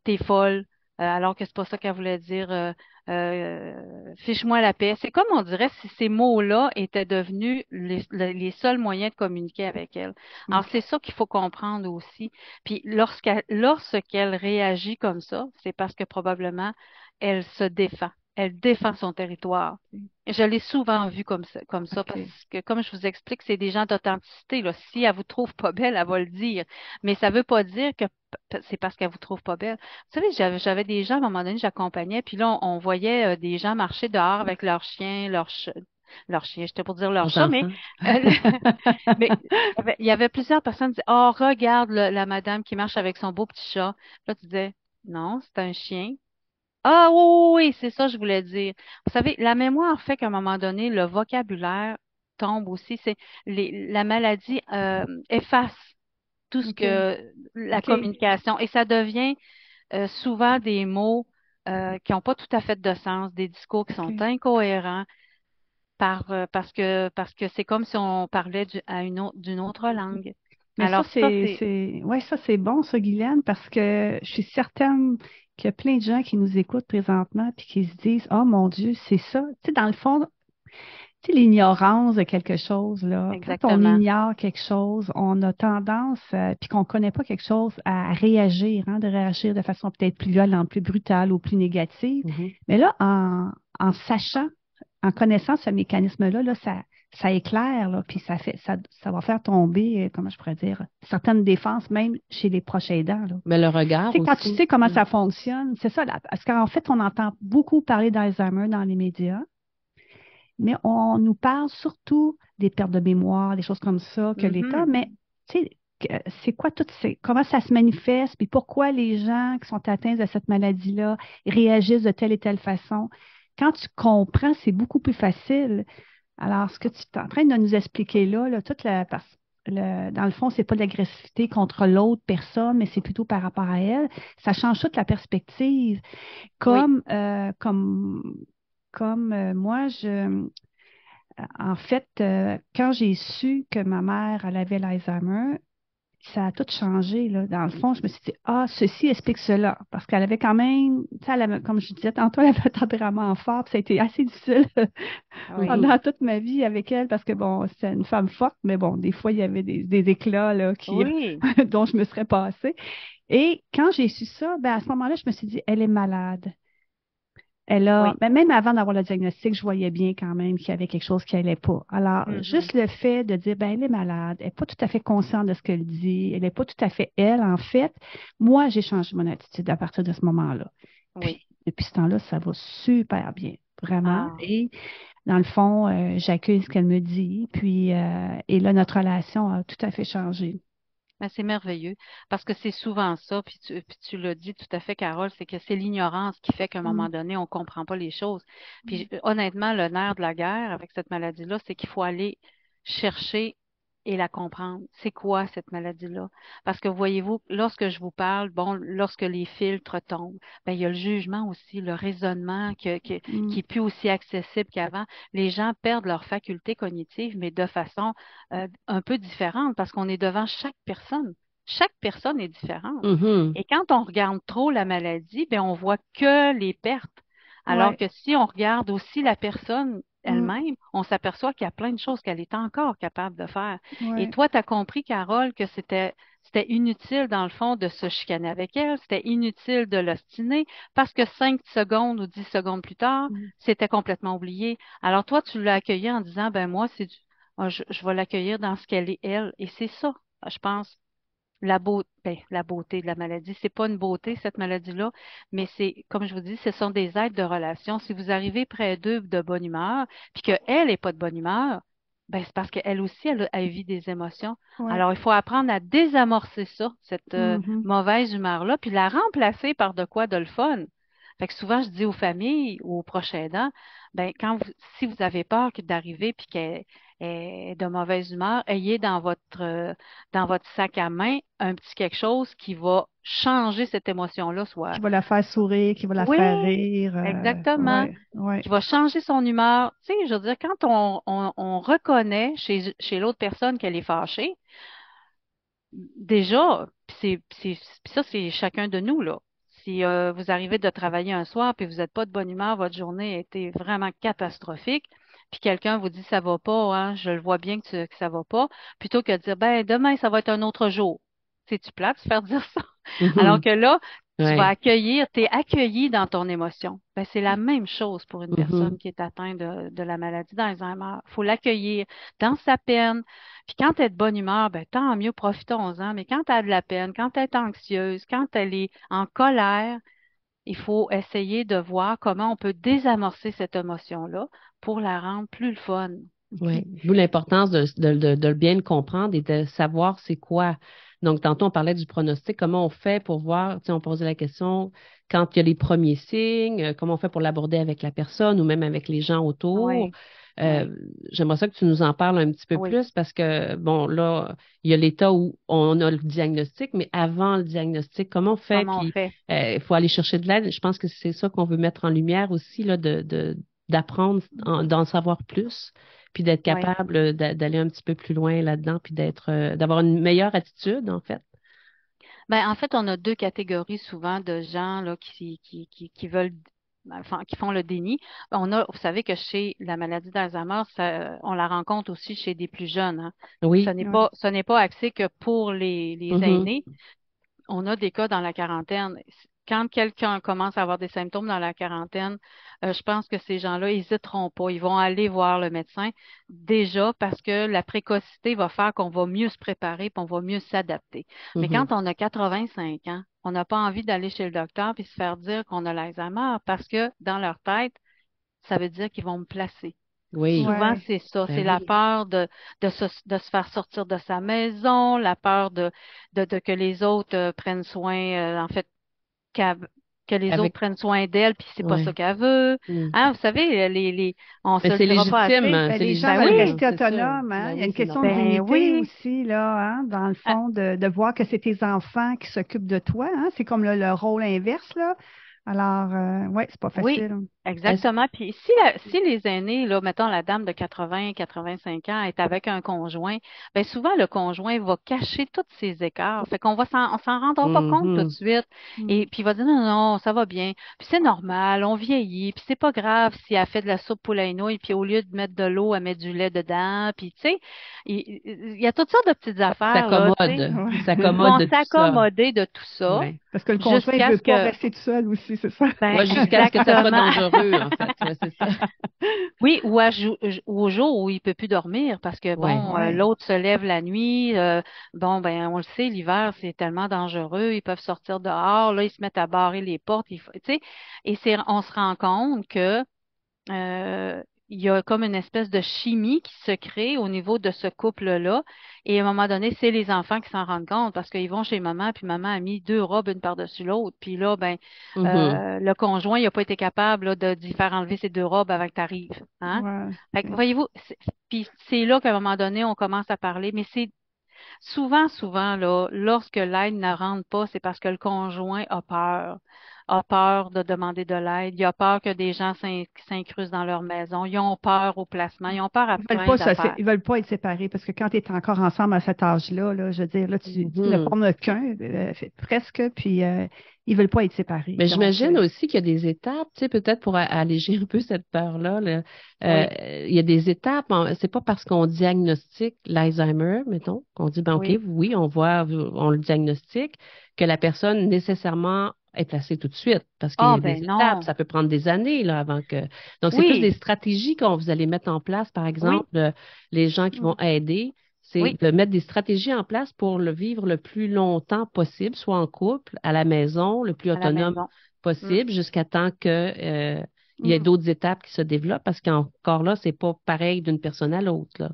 Speaker 4: t'es folle, alors que c'est pas ça qu'elle voulait dire. Fiche-moi la paix. C'est comme on dirait si ces mots-là étaient devenus les seuls moyens de communiquer avec elle. Alors,
Speaker 3: OK.
Speaker 4: c'est ça qu'il faut comprendre aussi. Puis, lorsqu'elle réagit comme ça, c'est parce que probablement, elle se défend. Elle défend son territoire. Je l'ai souvent vu comme ça, parce
Speaker 3: OK.
Speaker 4: que, comme je vous explique, c'est des gens d'authenticité, là. Si elle vous trouve pas belle, elle va le dire. Mais ça veut pas dire que c'est parce qu'elle vous trouve pas belle. Vous savez, j'avais des gens, à un moment donné, j'accompagnais, puis là, on voyait des gens marcher dehors avec leurs chiens, leurs chiens, j'étais pour dire leurs
Speaker 2: Leurs
Speaker 4: chats, mais,
Speaker 2: enfants.
Speaker 4: euh, mais il y avait plusieurs personnes qui disaient, oh, regarde la madame qui marche avec son beau petit chat. Là, tu disais, non, c'est un chien. Ah oui, oui, oui, c'est ça que je voulais dire. Vous savez, la mémoire fait qu'à un moment donné, le vocabulaire tombe aussi. La maladie efface tout ce
Speaker 3: OK.
Speaker 4: que la
Speaker 3: OK.
Speaker 4: communication et ça devient souvent des mots qui n'ont pas tout à fait de sens, des discours qui sont
Speaker 3: OK.
Speaker 4: incohérents parce que c'est comme si on parlait d'une autre langue.
Speaker 3: Mais ça,
Speaker 4: Alors ça, c'est
Speaker 3: ouais, ça, c'est bon, ça, Guylaine, parce que je suis certaine qu'il y a plein de gens qui nous écoutent présentement puis qui se disent, oh mon Dieu, c'est ça. Tu sais, dans le fond, tu sais, l'ignorance de quelque chose, là, quand on
Speaker 4: exactement.
Speaker 3: ignore quelque chose, on a tendance, puis qu'on ne connaît pas quelque chose, à réagir, hein, de réagir de façon peut-être plus violente, plus brutale ou plus négative.
Speaker 2: Mhm.
Speaker 3: Mais là, en sachant, en connaissant ce mécanisme-là, là, ça éclaire, là, puis ça va faire tomber, comment je pourrais dire, certaines défenses, même chez les proches aidants, là.
Speaker 2: Mais le regard
Speaker 3: Tu sais, quand tu
Speaker 2: aussi.
Speaker 3: sais comment ça fonctionne, c'est ça, là, parce qu'en fait, on entend beaucoup parler d'Alzheimer dans les médias, mais on nous parle surtout des pertes de mémoire, des choses comme ça, que l'État,
Speaker 4: Mhm.
Speaker 3: mais tu sais, c'est quoi comment ça se manifeste, puis pourquoi les gens qui sont atteints de cette maladie-là réagissent de telle et telle façon. Quand tu comprends, c'est beaucoup plus facile. Alors, ce que tu es en train de nous expliquer là, dans le fond, c'est pas de l'agressivité contre l'autre personne, mais c'est plutôt par rapport à elle. Ça change toute la perspective.
Speaker 4: Oui.
Speaker 3: Comme moi, en fait, quand j'ai su que ma mère, elle avait l'Alzheimer, ça a tout changé, là. Dans le fond, je me suis dit, ah, ceci explique cela. Parce qu'elle avait quand même, tu sais, comme je disais tantôt, elle avait un tempérament fort, puis ça a été assez difficile
Speaker 4: Oui.
Speaker 2: Mhm.
Speaker 3: pendant toute ma vie avec elle, parce que bon, c'était une femme forte, mais bon, des fois, il y avait des éclats, là,
Speaker 4: Oui.
Speaker 3: dont je me serais passée. Et quand j'ai su ça, ben, à ce moment-là, je me suis dit, elle est malade.
Speaker 4: Oui.
Speaker 3: Ben, même avant d'avoir le diagnostic, je voyais bien quand même qu'il y avait quelque chose qui n'allait pas. Alors,
Speaker 4: Mhm.
Speaker 3: juste le fait de dire, ben, elle est malade, elle n'est pas tout à fait consciente de ce qu'elle dit, elle n'est pas tout à fait elle, en fait. Moi, j'ai changé mon attitude à partir de ce moment-là.
Speaker 4: Oui.
Speaker 3: Puis, depuis ce temps-là, ça va super bien, vraiment.
Speaker 4: Ah.
Speaker 3: Et dans le fond, j'accueille ce qu'elle me dit. Puis, et là, notre relation a tout à fait changé.
Speaker 4: Ben, c'est merveilleux parce que c'est souvent ça, puis tu l'as dit tout à fait, Carole, c'est que c'est l'ignorance qui fait qu'à un
Speaker 3: Mm.
Speaker 4: moment donné, on ne comprend pas les choses. Puis honnêtement, le nerf de la guerre avec cette maladie-là, c'est qu'il faut aller chercher et la comprendre. C'est quoi cette maladie-là? Parce que voyez-vous, lorsque je vous parle, bon, lorsque les filtres tombent, ben, il y a le jugement aussi, le raisonnement qui
Speaker 3: Mm.
Speaker 4: est plus aussi accessible qu'avant. Les gens perdent leur faculté cognitive, mais de façon un peu différente parce qu'on est devant chaque personne. Chaque personne est différente.
Speaker 2: Mhm.
Speaker 4: Et quand on regarde trop la maladie, ben on voit que les pertes. Alors
Speaker 3: Ouais.
Speaker 4: que si on regarde aussi la personne
Speaker 3: Mm.
Speaker 4: elle-même, on s'aperçoit qu'il y a plein de choses qu'elle est encore capable de faire. Et
Speaker 3: Ouais.
Speaker 4: toi, tu as compris, Carole, que c'était inutile, dans le fond, de se chicaner avec elle, c'était inutile de l'ostiner, parce que 5 secondes ou 10 secondes plus tard,
Speaker 3: Mm.
Speaker 4: c'était complètement oublié. Alors toi, tu l'as accueilli en disant, ben moi, je vais l'accueillir dans ce qu'elle est, elle. Et c'est ça, je pense, la beauté de la maladie. C'est pas une beauté, cette maladie-là, mais c'est, comme je vous dis, ce sont des aides de relation. Si vous arrivez près d'eux de bonne humeur, puis qu'elle n'est pas de bonne humeur, ben c'est parce qu'elle aussi, elle vit des émotions.
Speaker 3: Ouais.
Speaker 4: Alors, il faut apprendre à désamorcer ça, cette
Speaker 3: Mhm.
Speaker 4: mauvaise humeur-là, puis la remplacer par de quoi de le fun. Fait que souvent, je dis aux familles ou aux proches aidants, ben, si vous avez peur d'arriver puis qu'elle est de mauvaise humeur, ayez dans votre sac à main un petit quelque chose qui va changer cette émotion-là,
Speaker 3: Qui
Speaker 4: soit
Speaker 3: va la faire sourire, qui va la faire
Speaker 4: oui,
Speaker 3: rire.
Speaker 4: exactement,
Speaker 3: Ouais, ouais.
Speaker 4: qui va changer son humeur. Tu sais, je veux dire, quand on reconnaît chez l'autre personne qu'elle est fâchée, déjà, puis ça, c'est chacun de nous, là. si vous arrivez de travailler un soir puis vous n'êtes pas de bonne humeur, votre journée a été vraiment catastrophique, puis quelqu'un vous dit ça va pas, hein, je le vois bien que ça va pas, plutôt que de dire ben demain ça va être un autre jour. C'est-tu plate de se faire dire ça? Alors
Speaker 2: Mhm.
Speaker 4: que là, tu vas
Speaker 2: Ouais.
Speaker 4: accueillir, tu es accueilli dans ton émotion. Ben, c'est la même chose pour une
Speaker 2: Mhm.
Speaker 4: personne qui est atteinte de la maladie d'Alzheimer. Il faut l'accueillir dans sa peine. Puis quand tu es de bonne humeur, ben, tant mieux, profitons-en. Mais quand tu as de la peine, quand tu es anxieuse, quand elle est en colère, il faut essayer de voir comment on peut désamorcer cette émotion-là pour la rendre plus le fun.
Speaker 2: Oui, d'où l'importance de bien le comprendre et de savoir c'est quoi. Donc, tantôt, on parlait du pronostic, comment on fait pour voir, tu sais, on posait la question, quand il y a les premiers signes, comment on fait pour l'aborder avec la personne ou même avec les gens autour.
Speaker 4: Oui,
Speaker 2: Euh,
Speaker 4: oui,
Speaker 2: J'aimerais ça que tu nous en parles un petit peu
Speaker 4: oui.
Speaker 2: plus parce que, bon, là, il y a l'état où on a le diagnostic, mais avant le diagnostic, comment on fait?
Speaker 4: Comment on
Speaker 2: Puis,
Speaker 4: fait?
Speaker 2: il faut aller chercher de l'aide. Je pense que c'est ça qu'on veut mettre en lumière aussi, là, d'apprendre, d'en savoir plus puis d'être
Speaker 4: Oui.
Speaker 2: capable d'aller un petit peu plus loin là-dedans, puis d'avoir une meilleure attitude, en fait.
Speaker 4: Ben, en fait, on a deux catégories souvent de gens là, qui veulent, enfin, qui font le déni. On a, vous savez que chez la maladie d'Alzheimer, on la rencontre aussi chez des plus jeunes, hein.
Speaker 2: Oui.
Speaker 3: Oui.
Speaker 4: Ce n'est pas axé que pour les
Speaker 2: Mhm.
Speaker 4: aînés. On a des cas dans la quarantaine. Quand quelqu'un commence à avoir des symptômes dans la quarantaine, je pense que ces gens-là n'hésiteront pas. Ils vont aller voir le médecin déjà parce que la précocité va faire qu'on va mieux se préparer et on va mieux s'adapter. Mais
Speaker 2: Mhm.
Speaker 4: quand on a 85 ans, on n'a pas envie d'aller chez le docteur et se faire dire qu'on a l'Alzheimer parce que dans leur tête, ça veut dire qu'ils vont me placer.
Speaker 2: Oui.
Speaker 4: Souvent,
Speaker 3: Ouais.
Speaker 4: c'est ça. C'est
Speaker 2: Ben
Speaker 4: la
Speaker 2: oui.
Speaker 4: peur de se faire sortir de sa maison, la peur de que les autres prennent soin, en fait, qu'elle- que les autres
Speaker 2: Avec,
Speaker 4: prennent soin d'elle, puis c'est pas ça
Speaker 2: ouais.
Speaker 4: qu'elle veut.
Speaker 2: Mm.
Speaker 4: Hein, vous savez, on
Speaker 2: Mais
Speaker 4: se le
Speaker 2: c'est
Speaker 4: dira pas
Speaker 2: légitime,
Speaker 4: assez.
Speaker 2: hein,
Speaker 3: Ben,
Speaker 2: c'est
Speaker 3: les gens
Speaker 4: Ben
Speaker 3: veulent
Speaker 2: légitime,
Speaker 4: oui,
Speaker 2: hein,
Speaker 3: rester
Speaker 2: c'est sûr.
Speaker 3: autonomes, hein.
Speaker 2: Ben
Speaker 3: Il y a
Speaker 2: oui,
Speaker 3: une
Speaker 2: c'est
Speaker 3: question de
Speaker 2: normal.
Speaker 4: ben
Speaker 3: dignité
Speaker 4: oui.
Speaker 3: aussi, là, hein, dans le
Speaker 4: Ah,
Speaker 3: fond, de voir que c'est tes enfants qui s'occupent de toi, hein. C'est comme le rôle inverse, là. Alors, ouais, c'est pas
Speaker 4: oui,
Speaker 3: facile.
Speaker 2: Est-ce
Speaker 4: exactement. Puis si les aînés, là, mettons la dame de 80, 85 ans est avec un conjoint, ben souvent le conjoint va cacher tous ses écarts. Fait on s'en rendra pas compte tout de
Speaker 2: Mhm.
Speaker 4: suite. Et
Speaker 3: Mm.
Speaker 4: puis il va dire non, non, ça va bien. Puis c'est normal, on vieillit. Puis c'est pas grave si elle fait de la soupe poule à nouilles, puis au lieu de mettre de l'eau, elle met du lait dedans. Puis tu sais, il y a toutes sortes de petites affaires là, tu sais,
Speaker 2: S'accommode,
Speaker 3: Ouais.
Speaker 4: qui
Speaker 2: s'accommode
Speaker 4: vont
Speaker 2: de tout ça.
Speaker 4: s'accommoder de tout ça
Speaker 2: Ouais.
Speaker 3: Parce que le conjoint ne
Speaker 4: jusqu'à
Speaker 3: veut
Speaker 4: ce
Speaker 3: pas
Speaker 4: que,
Speaker 3: rester tout seul aussi, c'est ça?
Speaker 4: ben
Speaker 2: Ouais, jusqu'à ce que ça soit
Speaker 4: exactement.
Speaker 2: dangereux, en fait. Ouais, c'est ça.
Speaker 4: Oui, ou au jour où il peut plus dormir parce que
Speaker 2: Ouais.
Speaker 4: bon,
Speaker 3: Ouais.
Speaker 4: l'autre se lève la nuit. Bon, ben on le sait, l'hiver c'est tellement dangereux. Ils peuvent sortir dehors, là ils se mettent à barrer les portes. Tu sais, et on se rend compte que il y a comme une espèce de chimie qui se crée au niveau de ce couple-là. Et à un moment donné, c'est les enfants qui s'en rendent compte parce qu'ils vont chez maman, puis maman a mis deux robes une par-dessus l'autre. Puis là, ben,
Speaker 2: Mhm.
Speaker 4: le conjoint, il n'a pas été capable là, d'y faire enlever ces deux robes avant que tu arrives. Hein?
Speaker 3: Ouais.
Speaker 4: Fait que, voyez-vous, puis c'est là qu'à un moment donné, on commence à parler. Mais c'est souvent, là, lorsque l'aide ne rentre pas, c'est parce que le conjoint a peur de demander de l'aide, il a peur que des gens s'incrustent dans leur maison, ils ont peur au placement, ils ont peur à plein d'affaires.
Speaker 3: Ils veulent pas être séparés parce que quand tu es encore ensemble à cet âge-là, là, je veux dire, là, tu ne
Speaker 2: Mhm.
Speaker 3: formes qu'un, presque, puis ils veulent pas être séparés.
Speaker 2: Mais
Speaker 3: Donc,
Speaker 2: j'imagine aussi qu'il y a des étapes, tu sais, peut-être pour alléger un peu cette peur-là, là,
Speaker 4: Oui,
Speaker 2: il y a des étapes. C'est pas parce qu'on diagnostique l'Alzheimer, mettons, qu'on dit, ben OK,
Speaker 4: oui.
Speaker 2: oui, on le diagnostique, que la personne nécessairement est placée tout de suite, parce qu'il y
Speaker 4: Ah,
Speaker 2: a des
Speaker 4: ben
Speaker 2: étapes,
Speaker 4: non.
Speaker 2: ça peut prendre des années, là, avant que. Donc, c'est plus des
Speaker 4: Oui,
Speaker 2: stratégies qu'on vous allez mettre en place, par
Speaker 4: oui,
Speaker 2: exemple, les gens qui vont aider. C'est
Speaker 4: oui,
Speaker 2: de mettre des stratégies en place pour le vivre le plus longtemps possible, soit en couple, à la maison, le plus
Speaker 4: à la
Speaker 2: autonome
Speaker 4: maison. Mm,
Speaker 2: possible, jusqu'à temps que il y ait
Speaker 3: mm.
Speaker 2: d'autres étapes qui se développent, parce qu'encore là, c'est pas pareil d'une personne à l'autre, là.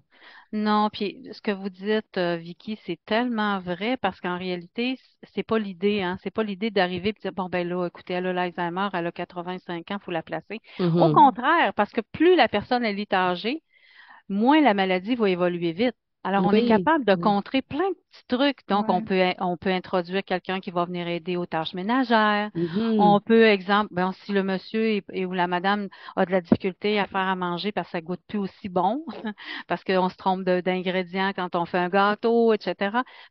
Speaker 4: non, puis ce que vous dites, Vicky, c'est tellement vrai parce qu'en réalité, c'est pas l'idée, hein. C'est pas l'idée d'arriver et de dire, bon, ben là, écoutez, elle a l'Alzheimer, elle a 85 ans, faut la placer. Au
Speaker 2: Mhm.
Speaker 3: Mm.
Speaker 4: contraire, parce que plus la personne elle est âgée, moins la maladie va évoluer vite. Alors, on est
Speaker 2: Oui,
Speaker 4: capable de
Speaker 2: oui.
Speaker 4: contrer plein de petits trucs. Donc,
Speaker 3: Ouais.
Speaker 4: on peut introduire quelqu'un qui va venir aider aux tâches ménagères.
Speaker 2: Mhm.
Speaker 4: On peut, exemple, ben, si le monsieur ou la madame a de la difficulté à faire à manger parce que ça goûte plus aussi bon, parce qu'on se trompe d'ingrédients quand on fait un gâteau, etc.,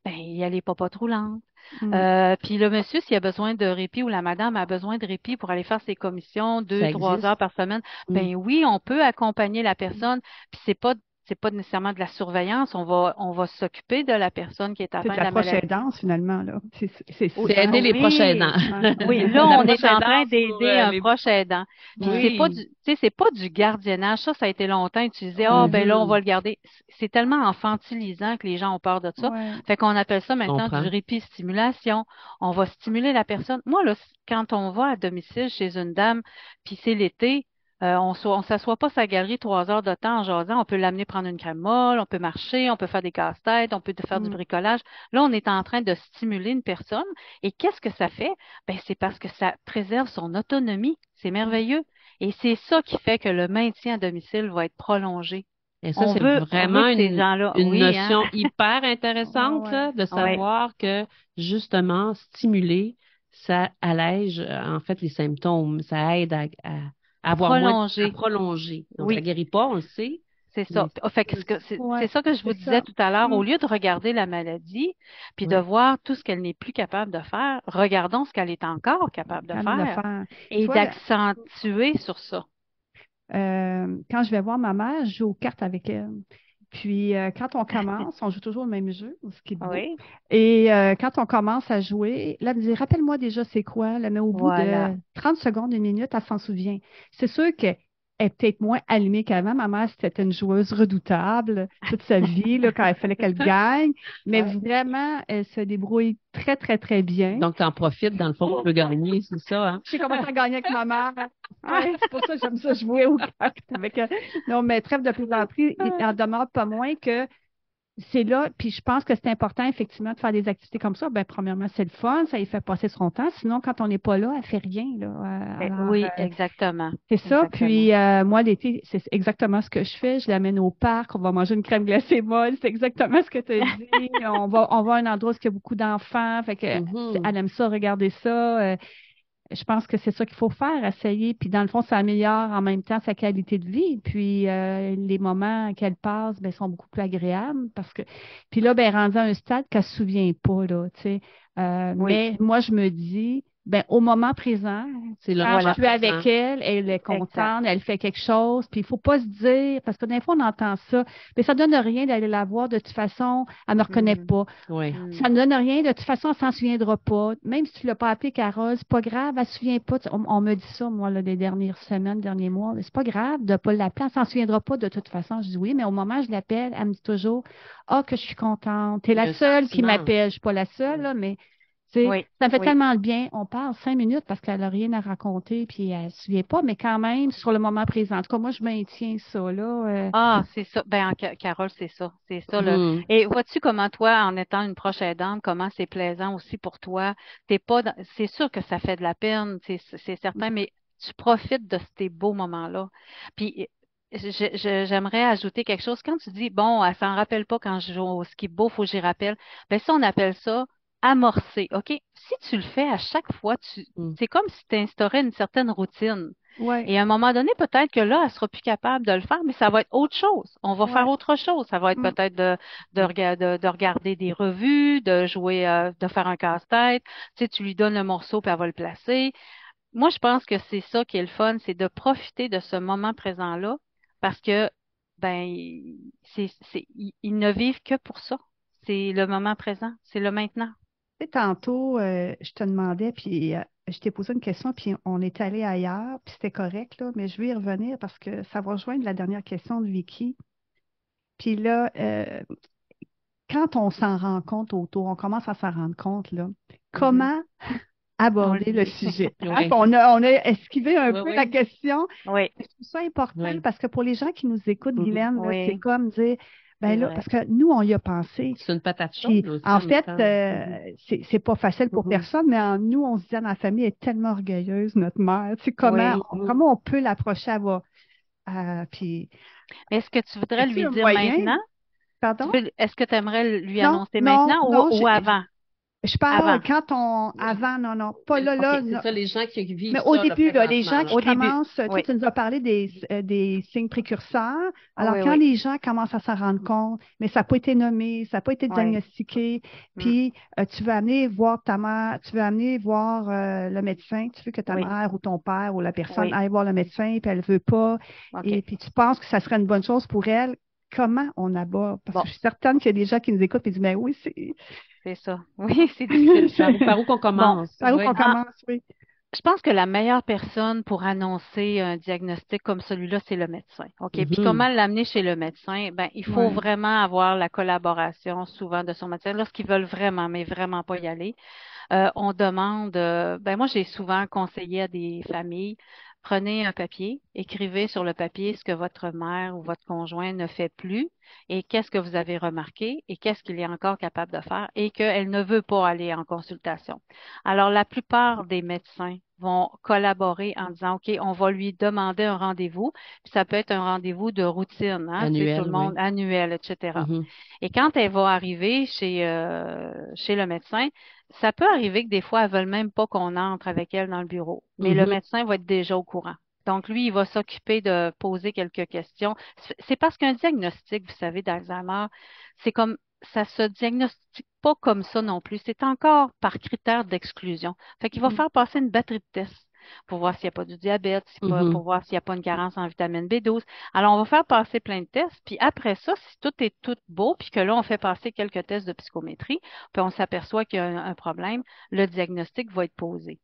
Speaker 4: ben, il y a les papas roulants.
Speaker 3: Mm.
Speaker 4: Puis le monsieur, s'il a besoin de répit ou la madame a besoin de répit pour aller faire ses commissions
Speaker 2: Ça
Speaker 4: 2, 3 heures
Speaker 2: existe.
Speaker 4: par semaine,
Speaker 2: Mm.
Speaker 4: ben oui, on peut accompagner la personne. Puis c'est pas nécessairement de la surveillance. On va s'occuper de la personne qui est
Speaker 3: C'est de
Speaker 4: atteinte de
Speaker 3: la
Speaker 4: la
Speaker 3: proche
Speaker 4: maladie.
Speaker 3: aidance, finalement, là. C'est
Speaker 4: Oui,
Speaker 2: C'est
Speaker 3: ça.
Speaker 2: aider les proches
Speaker 4: oui,
Speaker 2: aidants.
Speaker 3: Ouais.
Speaker 4: oui. Là,
Speaker 2: La
Speaker 4: on
Speaker 2: proche
Speaker 4: est en train
Speaker 2: aidance pour
Speaker 4: d'aider un
Speaker 2: les...
Speaker 4: proche aidant. Puis
Speaker 2: Oui.
Speaker 4: tu sais, c'est pas du gardiennage. Ça a été longtemps utilisé. Ah,
Speaker 3: Ouais.
Speaker 4: ben là, on va
Speaker 2: Mhm.
Speaker 4: le garder. C'est tellement infantilisant que les gens ont peur de ça.
Speaker 3: Ouais.
Speaker 4: Fait qu'on appelle ça
Speaker 2: Je
Speaker 4: maintenant du
Speaker 2: comprends.
Speaker 4: répit-stimulation. On va stimuler la personne. Moi, là, quand on va à domicile chez une dame, puis c'est l'été, on s'assoit pas sa galerie 3 heures de temps en jasant. On peut l'amener prendre une crème molle, on peut marcher, on peut faire des casse-têtes, on peut faire du
Speaker 3: Mm.
Speaker 4: bricolage. Là, on est en train de stimuler une personne. Et qu'est-ce que ça fait? Ben, c'est parce que ça préserve son autonomie. C'est merveilleux. Et c'est ça qui fait que le maintien à domicile va être prolongé.
Speaker 2: Et ça, c'est
Speaker 4: On veut
Speaker 2: vraiment
Speaker 4: que ces gens-là,
Speaker 2: une
Speaker 4: oui, hein?
Speaker 2: notion hyper
Speaker 3: Ouais,
Speaker 2: intéressante,
Speaker 3: ouais.
Speaker 2: là, de
Speaker 4: Oui,
Speaker 2: savoir que, justement, stimuler, ça allège, en fait, les symptômes. Ça aide à
Speaker 4: à
Speaker 2: avoir moins, à
Speaker 4: prolonger.
Speaker 2: prolonger. Donc, ça
Speaker 4: Oui.
Speaker 2: guérit pas, on le sait,
Speaker 4: C'est
Speaker 2: mais
Speaker 4: ça. Fait que c'est
Speaker 3: Ouais,
Speaker 4: ça que je vous
Speaker 3: c'est
Speaker 4: disais
Speaker 3: ça.
Speaker 4: tout à l'heure. Au
Speaker 3: Mm.
Speaker 4: lieu de regarder la maladie, puis de
Speaker 2: oui,
Speaker 4: voir tout ce qu'elle n'est plus capable de faire, regardons ce qu'elle est encore capable de
Speaker 3: Capable de le
Speaker 4: faire
Speaker 3: faire. Tu
Speaker 4: et
Speaker 3: vois,
Speaker 4: d'accentuer sur ça.
Speaker 3: quand je vais voir ma mère, je joue aux cartes avec elle. Puis, quand on commence, on joue toujours le même jeu, ce qui est beau.
Speaker 4: Oui,
Speaker 3: Et quand on commence à jouer, là, elle me dit, rappelle-moi déjà c'est quoi, là, mais au bout
Speaker 4: voilà.
Speaker 3: de 30 secondes, une minute, elle s'en souvient. C'est sûr qu'elle est peut-être moins allumée qu'avant. Ma mère, c'était une joueuse redoutable toute sa vie, là, quand il fallait qu'elle gagne. Mais
Speaker 2: ouais.
Speaker 3: vraiment, elle se débrouille très, très, très bien.
Speaker 2: Donc, t'en profites, dans le fond, pour gagner, c'est ça, hein?
Speaker 3: J'ai commencé à gagner avec ma mère. Ouais, c'est pour ça que j'aime ça jouer aux cartes avec elle. Non, mais trêve de plaisanterie, il en demeure pas moins que c'est là, puis je pense que c'est important effectivement de faire des activités comme ça. Ben, premièrement, c'est le fun, ça y fait passer son temps. Sinon, quand on n'est pas là, elle fait rien, là. Alors,
Speaker 4: Oui, exactement.
Speaker 3: c'est ça.
Speaker 4: Exactement.
Speaker 3: Puis moi, l'été, c'est exactement ce que je fais. Je l'amène au parc, on va manger une crème glacée molle. C'est exactement ce que tu as dit. On va à un endroit où il y a beaucoup d'enfants. Fait que
Speaker 2: Mhm.
Speaker 3: elle aime ça, regarder ça. Je pense que c'est ça qu'il faut faire, essayer. Puis dans le fond, ça améliore en même temps sa qualité de vie. Puis les moments qu'elle passe, ben, sont beaucoup plus agréables parce que. Puis là, ben, rendue à un stade qu'elle ne se souvient pas, là, tu sais.
Speaker 4: Oui,
Speaker 3: Mais moi, je me dis, ben, au moment présent,
Speaker 2: C'est le
Speaker 3: quand je
Speaker 2: moment
Speaker 4: voilà.
Speaker 3: suis avec
Speaker 2: présent.
Speaker 3: elle, elle est
Speaker 4: Exact.
Speaker 3: contente, elle fait quelque chose, puis il faut pas se dire, parce que des fois, on entend ça, mais ça donne rien d'aller la voir, de toute façon, elle ne me reconnaît
Speaker 4: Mhm.
Speaker 3: pas.
Speaker 2: Oui.
Speaker 3: Ça ne donne rien. De toute façon, elle s'en souviendra pas. Même si tu ne l'as pas appelée Carole, c'est pas grave, elle ne se souvient pas. On me dit ça, moi, là, les dernières semaines, derniers mois. C'est pas grave de ne pas l'appeler. Elle s'en souviendra pas de toute façon. Je dis oui, mais au moment où je l'appelle, elle me dit toujours, ah, que je suis contente. Tu es
Speaker 2: Il y
Speaker 3: la
Speaker 2: a un
Speaker 3: seule qui
Speaker 2: sentiment.
Speaker 3: m'appelle. Je suis pas la seule, là, mais tu sais,
Speaker 4: Oui,
Speaker 3: ça me fait
Speaker 4: oui.
Speaker 3: tellement de bien. On parle 5 minutes parce qu'elle n'a rien à raconter, puis elle ne se souvient pas, mais quand même, sur le moment présent. En tout cas, moi, je maintiens ça, là.
Speaker 4: Ah, c'est ça. Ben, Carole, c'est ça. C'est ça, le.
Speaker 2: Mhm.
Speaker 4: Et vois-tu comment toi, en étant une proche aidante, comment c'est plaisant aussi pour toi? T'es pas c'est sûr que ça fait de la peine, c'est certain, mais tu profites de ces beaux moments-là. Puis, j'aimerais ajouter quelque chose. Quand tu dis, bon, elle s'en rappelle pas quand je joue au ski beau, faut que j'y rappelle. Ben, ça, on appelle ça amorcer. OK? Si tu le fais à chaque fois,
Speaker 2: Mhm.
Speaker 4: c'est comme si tu instaurais une certaine routine.
Speaker 3: Ouais,
Speaker 4: Et à un moment donné, peut-être que là, elle sera plus capable de le faire, mais ça va être autre chose. On va faire
Speaker 3: ouais.
Speaker 4: autre chose. Ça va être
Speaker 3: Mm.
Speaker 4: peut-être de regarder des revues, de jouer, de faire un casse-tête. Tu sais, tu lui donnes le morceau, puis elle va le placer. Moi, je pense que c'est ça qui est le fun, c'est de profiter de ce moment présent-là, parce que, ben, ils ne vivent que pour ça. C'est le moment présent, c'est le maintenant.
Speaker 3: Tu sais, tantôt, je te demandais, puis je t'ai posé une question, puis on est allé ailleurs, puis c'était correct, là, mais je vais y revenir parce que ça va rejoindre la dernière question de Vicky. Puis là, quand on s'en rend compte autour, on commence à s'en rendre compte, là,
Speaker 4: Mhm.
Speaker 3: comment
Speaker 4: On le
Speaker 3: aborder le
Speaker 4: dit.
Speaker 3: sujet? Hein?
Speaker 2: Oui.
Speaker 3: On a esquivé un
Speaker 2: Oui,
Speaker 3: peu la
Speaker 2: oui.
Speaker 3: question.
Speaker 4: Oui,
Speaker 3: Je trouve ça important
Speaker 2: Oui.
Speaker 3: parce que pour les gens qui nous écoutent,
Speaker 2: Mhm.
Speaker 3: Guylaine, là, c'est
Speaker 4: oui,
Speaker 3: comme dire, ben
Speaker 4: c'est
Speaker 3: là,
Speaker 4: vrai.
Speaker 3: parce que nous, on y a pensé.
Speaker 2: C'est une patate
Speaker 3: Puis,
Speaker 2: chaude aussi
Speaker 3: en
Speaker 2: en même
Speaker 3: fait,
Speaker 2: temps. Mhm.
Speaker 3: c'est pas facile pour
Speaker 2: Mhm.
Speaker 3: personne, mais en nous, on se dit, la famille est tellement orgueilleuse, notre mère. Tu sais,
Speaker 4: Oui.
Speaker 2: Mhm.
Speaker 3: comment on peut l'approcher puis,
Speaker 4: Mais est-ce que tu voudrais
Speaker 3: as-tu
Speaker 4: lui
Speaker 3: un
Speaker 4: dire
Speaker 3: moyen?
Speaker 4: maintenant?
Speaker 3: Pardon?
Speaker 4: Est-ce que tu aimerais lui
Speaker 3: Non,
Speaker 4: annoncer
Speaker 3: non,
Speaker 4: maintenant
Speaker 3: non,
Speaker 4: ou avant?
Speaker 3: je parle
Speaker 4: Avant.
Speaker 3: avant, non, pas là,
Speaker 4: OK.
Speaker 2: C'est ça, les gens qui vivent
Speaker 3: mais au
Speaker 2: ça là,
Speaker 3: début, là, les
Speaker 2: présentement.
Speaker 3: gens
Speaker 2: Là.
Speaker 3: qui
Speaker 4: Au début.
Speaker 3: commencent,
Speaker 4: Oui.
Speaker 3: tu nous as parlé des signes précurseurs. Alors,
Speaker 4: Oui,
Speaker 3: quand
Speaker 4: oui.
Speaker 3: les gens commencent à s'en rendre compte, mais ça n'a pas été nommé, ça n'a pas été
Speaker 4: Oui.
Speaker 3: diagnostiqué, puis tu veux amener voir ta mère, tu veux amener voir le médecin, tu veux que ta
Speaker 4: Oui.
Speaker 3: mère ou ton père ou la personne
Speaker 4: Oui.
Speaker 3: aille voir le médecin, puis elle ne veut pas,
Speaker 4: OK.
Speaker 3: et puis tu penses que ça serait une bonne chose pour elle. Comment on aborde? Parce
Speaker 4: Bon,
Speaker 3: que je suis certaine qu'il y a des gens qui nous écoutent et disent, mais oui, c'est
Speaker 4: c'est ça. Oui, c'est difficile.
Speaker 2: Par où qu'on
Speaker 4: Bon,
Speaker 2: commence?
Speaker 3: par où
Speaker 2: Oui.
Speaker 3: qu'on commence, oui.
Speaker 4: je pense que la meilleure personne pour annoncer un diagnostic comme celui-là, c'est le médecin. OK? Puis comment l'amener chez le médecin? Ben, il faut
Speaker 3: Ouais.
Speaker 4: vraiment avoir la collaboration souvent de son médecin lorsqu'ils veulent vraiment, mais vraiment pas y aller. On demande, ben moi j'ai souvent conseillé à des familles, prenez un papier, écrivez sur le papier ce que votre mère ou votre conjoint ne fait plus et qu'est-ce que vous avez remarqué et qu'est-ce qu'il est encore capable de faire et qu'elle ne veut pas aller en consultation. Alors la plupart des médecins vont collaborer en disant, OK, on va lui demander un rendez-vous, puis ça peut être un rendez-vous de routine, hein, tu sais, tout
Speaker 2: Annuel,
Speaker 4: le
Speaker 2: oui.
Speaker 4: monde annuel, etc.
Speaker 2: Mhm.
Speaker 4: Et quand elle va arriver chez le médecin, ça peut arriver que des fois, elles veulent même pas qu'on entre avec elle dans le bureau, mais le
Speaker 2: Mhm.
Speaker 4: médecin va être déjà au courant. Donc, lui, il va s'occuper de poser quelques questions. C'est parce qu'un diagnostic, vous savez, d'Alzheimer, c'est comme, ça se diagnostique pas comme ça non plus. C'est encore par critère d'exclusion. Fait qu'il va faire passer une batterie de tests pour voir s'il n'y a pas du diabète,
Speaker 2: Mhm.
Speaker 4: pour voir s'il n'y a pas une carence en vitamine B12. Alors, on va faire passer plein de tests, puis après ça, si tout est tout beau, puis que là, on fait passer quelques tests de psychométrie, puis on s'aperçoit qu'il y a un problème, le diagnostic va être posé.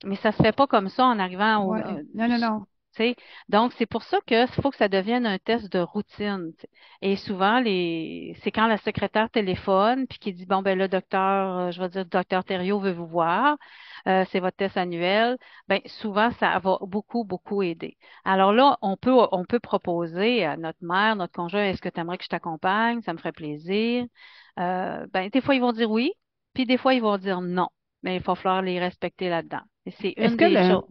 Speaker 4: Mais ça se fait pas comme ça en arrivant au,
Speaker 3: Ouais. Non, non, non.
Speaker 4: tu sais. Donc, c'est pour ça que faut que ça devienne un test de routine. Tu sais. Et souvent, c'est quand la secrétaire téléphone puis qui dit, bon, ben le docteur, je vais dire, docteur Thériault veut vous voir, c'est votre test annuel, ben souvent, ça va beaucoup, beaucoup aider. Alors là, on peut proposer à notre mère, notre conjoint, est-ce que tu aimerais que je t'accompagne? Ça me ferait plaisir. Ben, des fois, ils vont dire oui, puis des fois, ils vont dire non. Mais il va falloir les respecter là-dedans. Et c'est
Speaker 3: Est-ce
Speaker 4: une
Speaker 3: que
Speaker 4: des choses.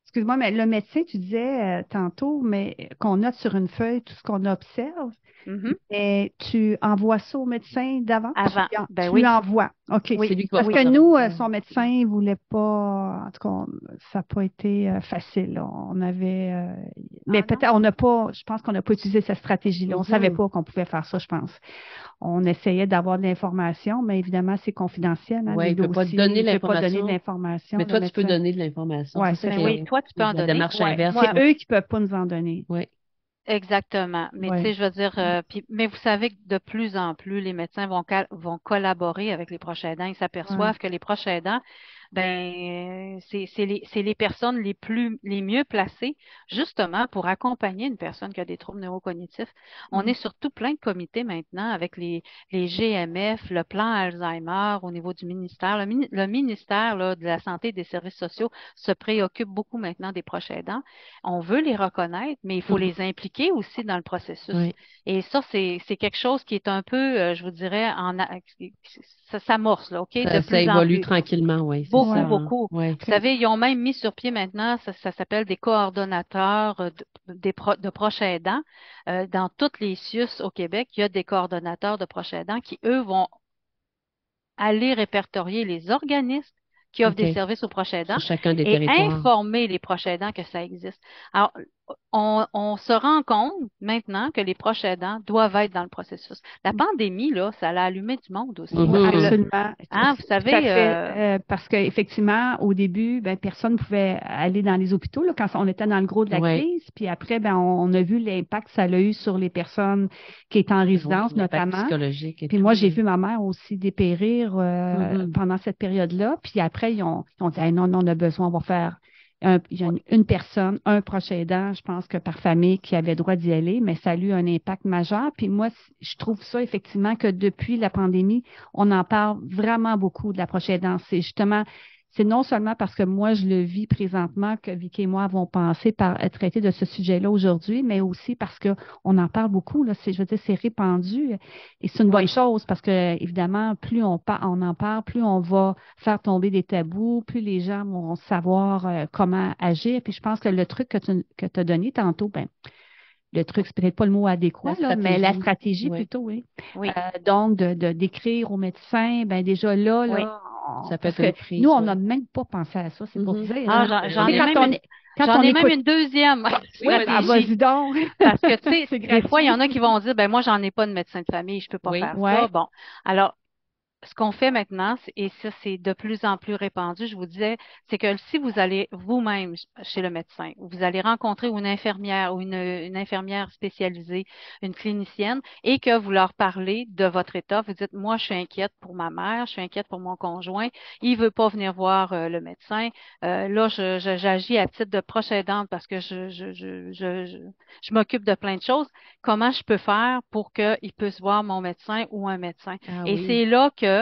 Speaker 3: excuse-moi, mais le médecin, tu disais tantôt, mais qu'on note sur une feuille tout ce qu'on observe,
Speaker 4: Mhm.
Speaker 3: et tu envoies ça au médecin d'avant?
Speaker 4: Avant. Ben
Speaker 3: Tu lui
Speaker 4: oui.
Speaker 3: envoies. OK.
Speaker 4: Oui.
Speaker 2: C'est lui qui va
Speaker 3: Parce
Speaker 2: faire
Speaker 3: que
Speaker 2: ça.
Speaker 3: nous, son médecin, il voulait pas, en tout cas, ça n'a pas été facile, là. On avait, mais
Speaker 4: Ah non?
Speaker 3: peut-être, on n'a pas, je pense qu'on n'a pas utilisé cette stratégie-là. On ne savait
Speaker 2: Mhm.
Speaker 3: pas qu'on pouvait faire ça, je pense. On essayait d'avoir de l'information, mais évidemment, c'est confidentiel, hein,
Speaker 2: Oui,
Speaker 3: des
Speaker 2: il ne peut pas
Speaker 3: dossiers.
Speaker 2: donner
Speaker 3: Il ne peut pas donner de
Speaker 2: l'information,
Speaker 3: l'information,
Speaker 2: mais
Speaker 3: le
Speaker 2: toi, tu peux
Speaker 3: médecin.
Speaker 2: donner de l'information.
Speaker 3: Ouais,
Speaker 2: C'est ça
Speaker 3: c'est
Speaker 4: Ben
Speaker 2: qui
Speaker 3: ça.
Speaker 4: oui,
Speaker 2: est
Speaker 4: toi, tu peux en
Speaker 2: la
Speaker 4: donner.
Speaker 2: démarche
Speaker 3: Ouais,
Speaker 2: inverse.
Speaker 3: c'est eux qui ne peuvent pas nous en donner.
Speaker 2: Oui.
Speaker 4: Exactement. Mais tu
Speaker 3: Ouais.
Speaker 4: sais, je veux dire, mais vous savez que de plus en plus, les médecins vont collaborer avec les proches aidants. Ils
Speaker 3: Ouais.
Speaker 4: s'aperçoivent que les proches aidants, ben, c'est les personnes les mieux placées, justement, pour accompagner une personne qui a des troubles neurocognitifs. On est sur tout plein de comités maintenant avec les GMF, le plan Alzheimer au niveau du ministère. Le ministère là, de la Santé et des Services sociaux se préoccupe beaucoup maintenant des proches aidants. On veut les reconnaître, mais il faut
Speaker 2: Mhm.
Speaker 4: les impliquer aussi dans le processus.
Speaker 2: Oui.
Speaker 4: Et ça, c'est quelque chose qui est un peu, je vous dirais, ça s'amorce, là, OK, de
Speaker 2: Ça
Speaker 4: plus en
Speaker 2: évolue
Speaker 4: plus.
Speaker 2: tranquillement, oui, c'est
Speaker 4: Beaucoup,
Speaker 2: ça.
Speaker 3: Ouais.
Speaker 2: Hein.
Speaker 4: beaucoup.
Speaker 2: Oui.
Speaker 4: Vous savez, ils ont même mis sur pied maintenant, ça s'appelle des coordonnateurs de proches aidants. Dans toutes les CIUS au Québec, il y a des coordonnateurs de proches aidants qui, eux, vont aller répertorier les organismes qui offrent
Speaker 2: OK.
Speaker 4: des services aux proches aidants
Speaker 2: Sur chacun des
Speaker 4: et
Speaker 2: territoires.
Speaker 4: informer les proches aidants que ça existe. Alors, on se rend compte maintenant que les proches aidants doivent être dans le processus. La pandémie, là, ça a allumé du monde aussi.
Speaker 3: Oui,
Speaker 2: Mhm.
Speaker 3: absolument.
Speaker 4: Hein, vous
Speaker 3: Tout à
Speaker 4: savez,
Speaker 3: fait. Parce qu'effectivement, au début, ben, personne ne pouvait aller dans les hôpitaux là, quand on était dans le gros de la
Speaker 2: Oui.
Speaker 3: crise. Puis après, ben, on a vu l'impact que ça a eu sur les personnes qui étaient en
Speaker 2: Oui,
Speaker 3: résidence,
Speaker 2: l'impact
Speaker 3: notamment.
Speaker 2: psychologique et
Speaker 3: Puis
Speaker 2: tout.
Speaker 3: moi, j'ai vu ma mère aussi dépérir
Speaker 2: Mhm.
Speaker 3: pendant cette période-là. Puis après, ils ont dit, hey, non, non, on a besoin, on va faire il y a une personne, un proche aidant, je pense que par famille, qui avait droit d'y aller, mais ça a eu un impact majeur. Puis moi, je trouve ça effectivement que depuis la pandémie, on en parle vraiment beaucoup de la proche aidance. C'est justement, c'est non seulement parce que moi, je le vis présentement que Vicky et moi avons pensé par traiter de ce sujet-là aujourd'hui, mais aussi parce qu'on en parle beaucoup. Là, je veux dire, c'est répandu et c'est une bonne
Speaker 4: oui,
Speaker 3: chose parce que, évidemment, plus on en parle, plus on va faire tomber des tabous, plus les gens vont savoir comment agir. Puis je pense que le truc que tu as donné tantôt, ben, le truc, c'est peut-être pas le mot adéquat,
Speaker 2: La
Speaker 3: là, mais la
Speaker 2: stratégie.
Speaker 3: stratégie
Speaker 2: Oui.
Speaker 3: plutôt, oui.
Speaker 4: Oui,
Speaker 3: Donc, d'écrire au médecin, ben déjà là,
Speaker 4: oui.
Speaker 2: Ça peut
Speaker 3: parce
Speaker 2: être
Speaker 3: que
Speaker 2: une prise,
Speaker 3: nous, on
Speaker 2: oui.
Speaker 3: n'a même pas pensé à ça, c'est pour
Speaker 2: Mhm.
Speaker 3: dire,
Speaker 4: Ah,
Speaker 3: hein.
Speaker 4: j'en
Speaker 3: Tu sais,
Speaker 4: ai même une,
Speaker 3: quand
Speaker 4: j'en
Speaker 3: on
Speaker 4: ai même
Speaker 3: écoute,
Speaker 4: une deuxième
Speaker 3: oui,
Speaker 4: stratégie.
Speaker 3: vas-y donc.
Speaker 4: Parce que, tu sais,
Speaker 3: C'est
Speaker 4: des fois, il y
Speaker 3: gratuit.
Speaker 4: en a qui vont dire, ben moi, j'en ai pas de médecin de famille, je peux pas
Speaker 2: Oui.
Speaker 4: faire ça.
Speaker 3: Ouais,
Speaker 4: Bon, alors, ce qu'on fait maintenant, et ça, c'est de plus en plus répandu, je vous disais, c'est que si vous allez vous-même chez le médecin, vous allez rencontrer une infirmière ou une infirmière spécialisée, une clinicienne, et que vous leur parlez de votre état, vous dites, moi, je suis inquiète pour ma mère, je suis inquiète pour mon conjoint, il veut pas venir voir le médecin. Là, j'agis à titre de proche aidante parce que je m'occupe de plein de choses. Comment je peux faire pour qu'il puisse voir mon médecin ou un médecin?
Speaker 2: Ah
Speaker 4: Et
Speaker 2: oui.
Speaker 4: c'est là que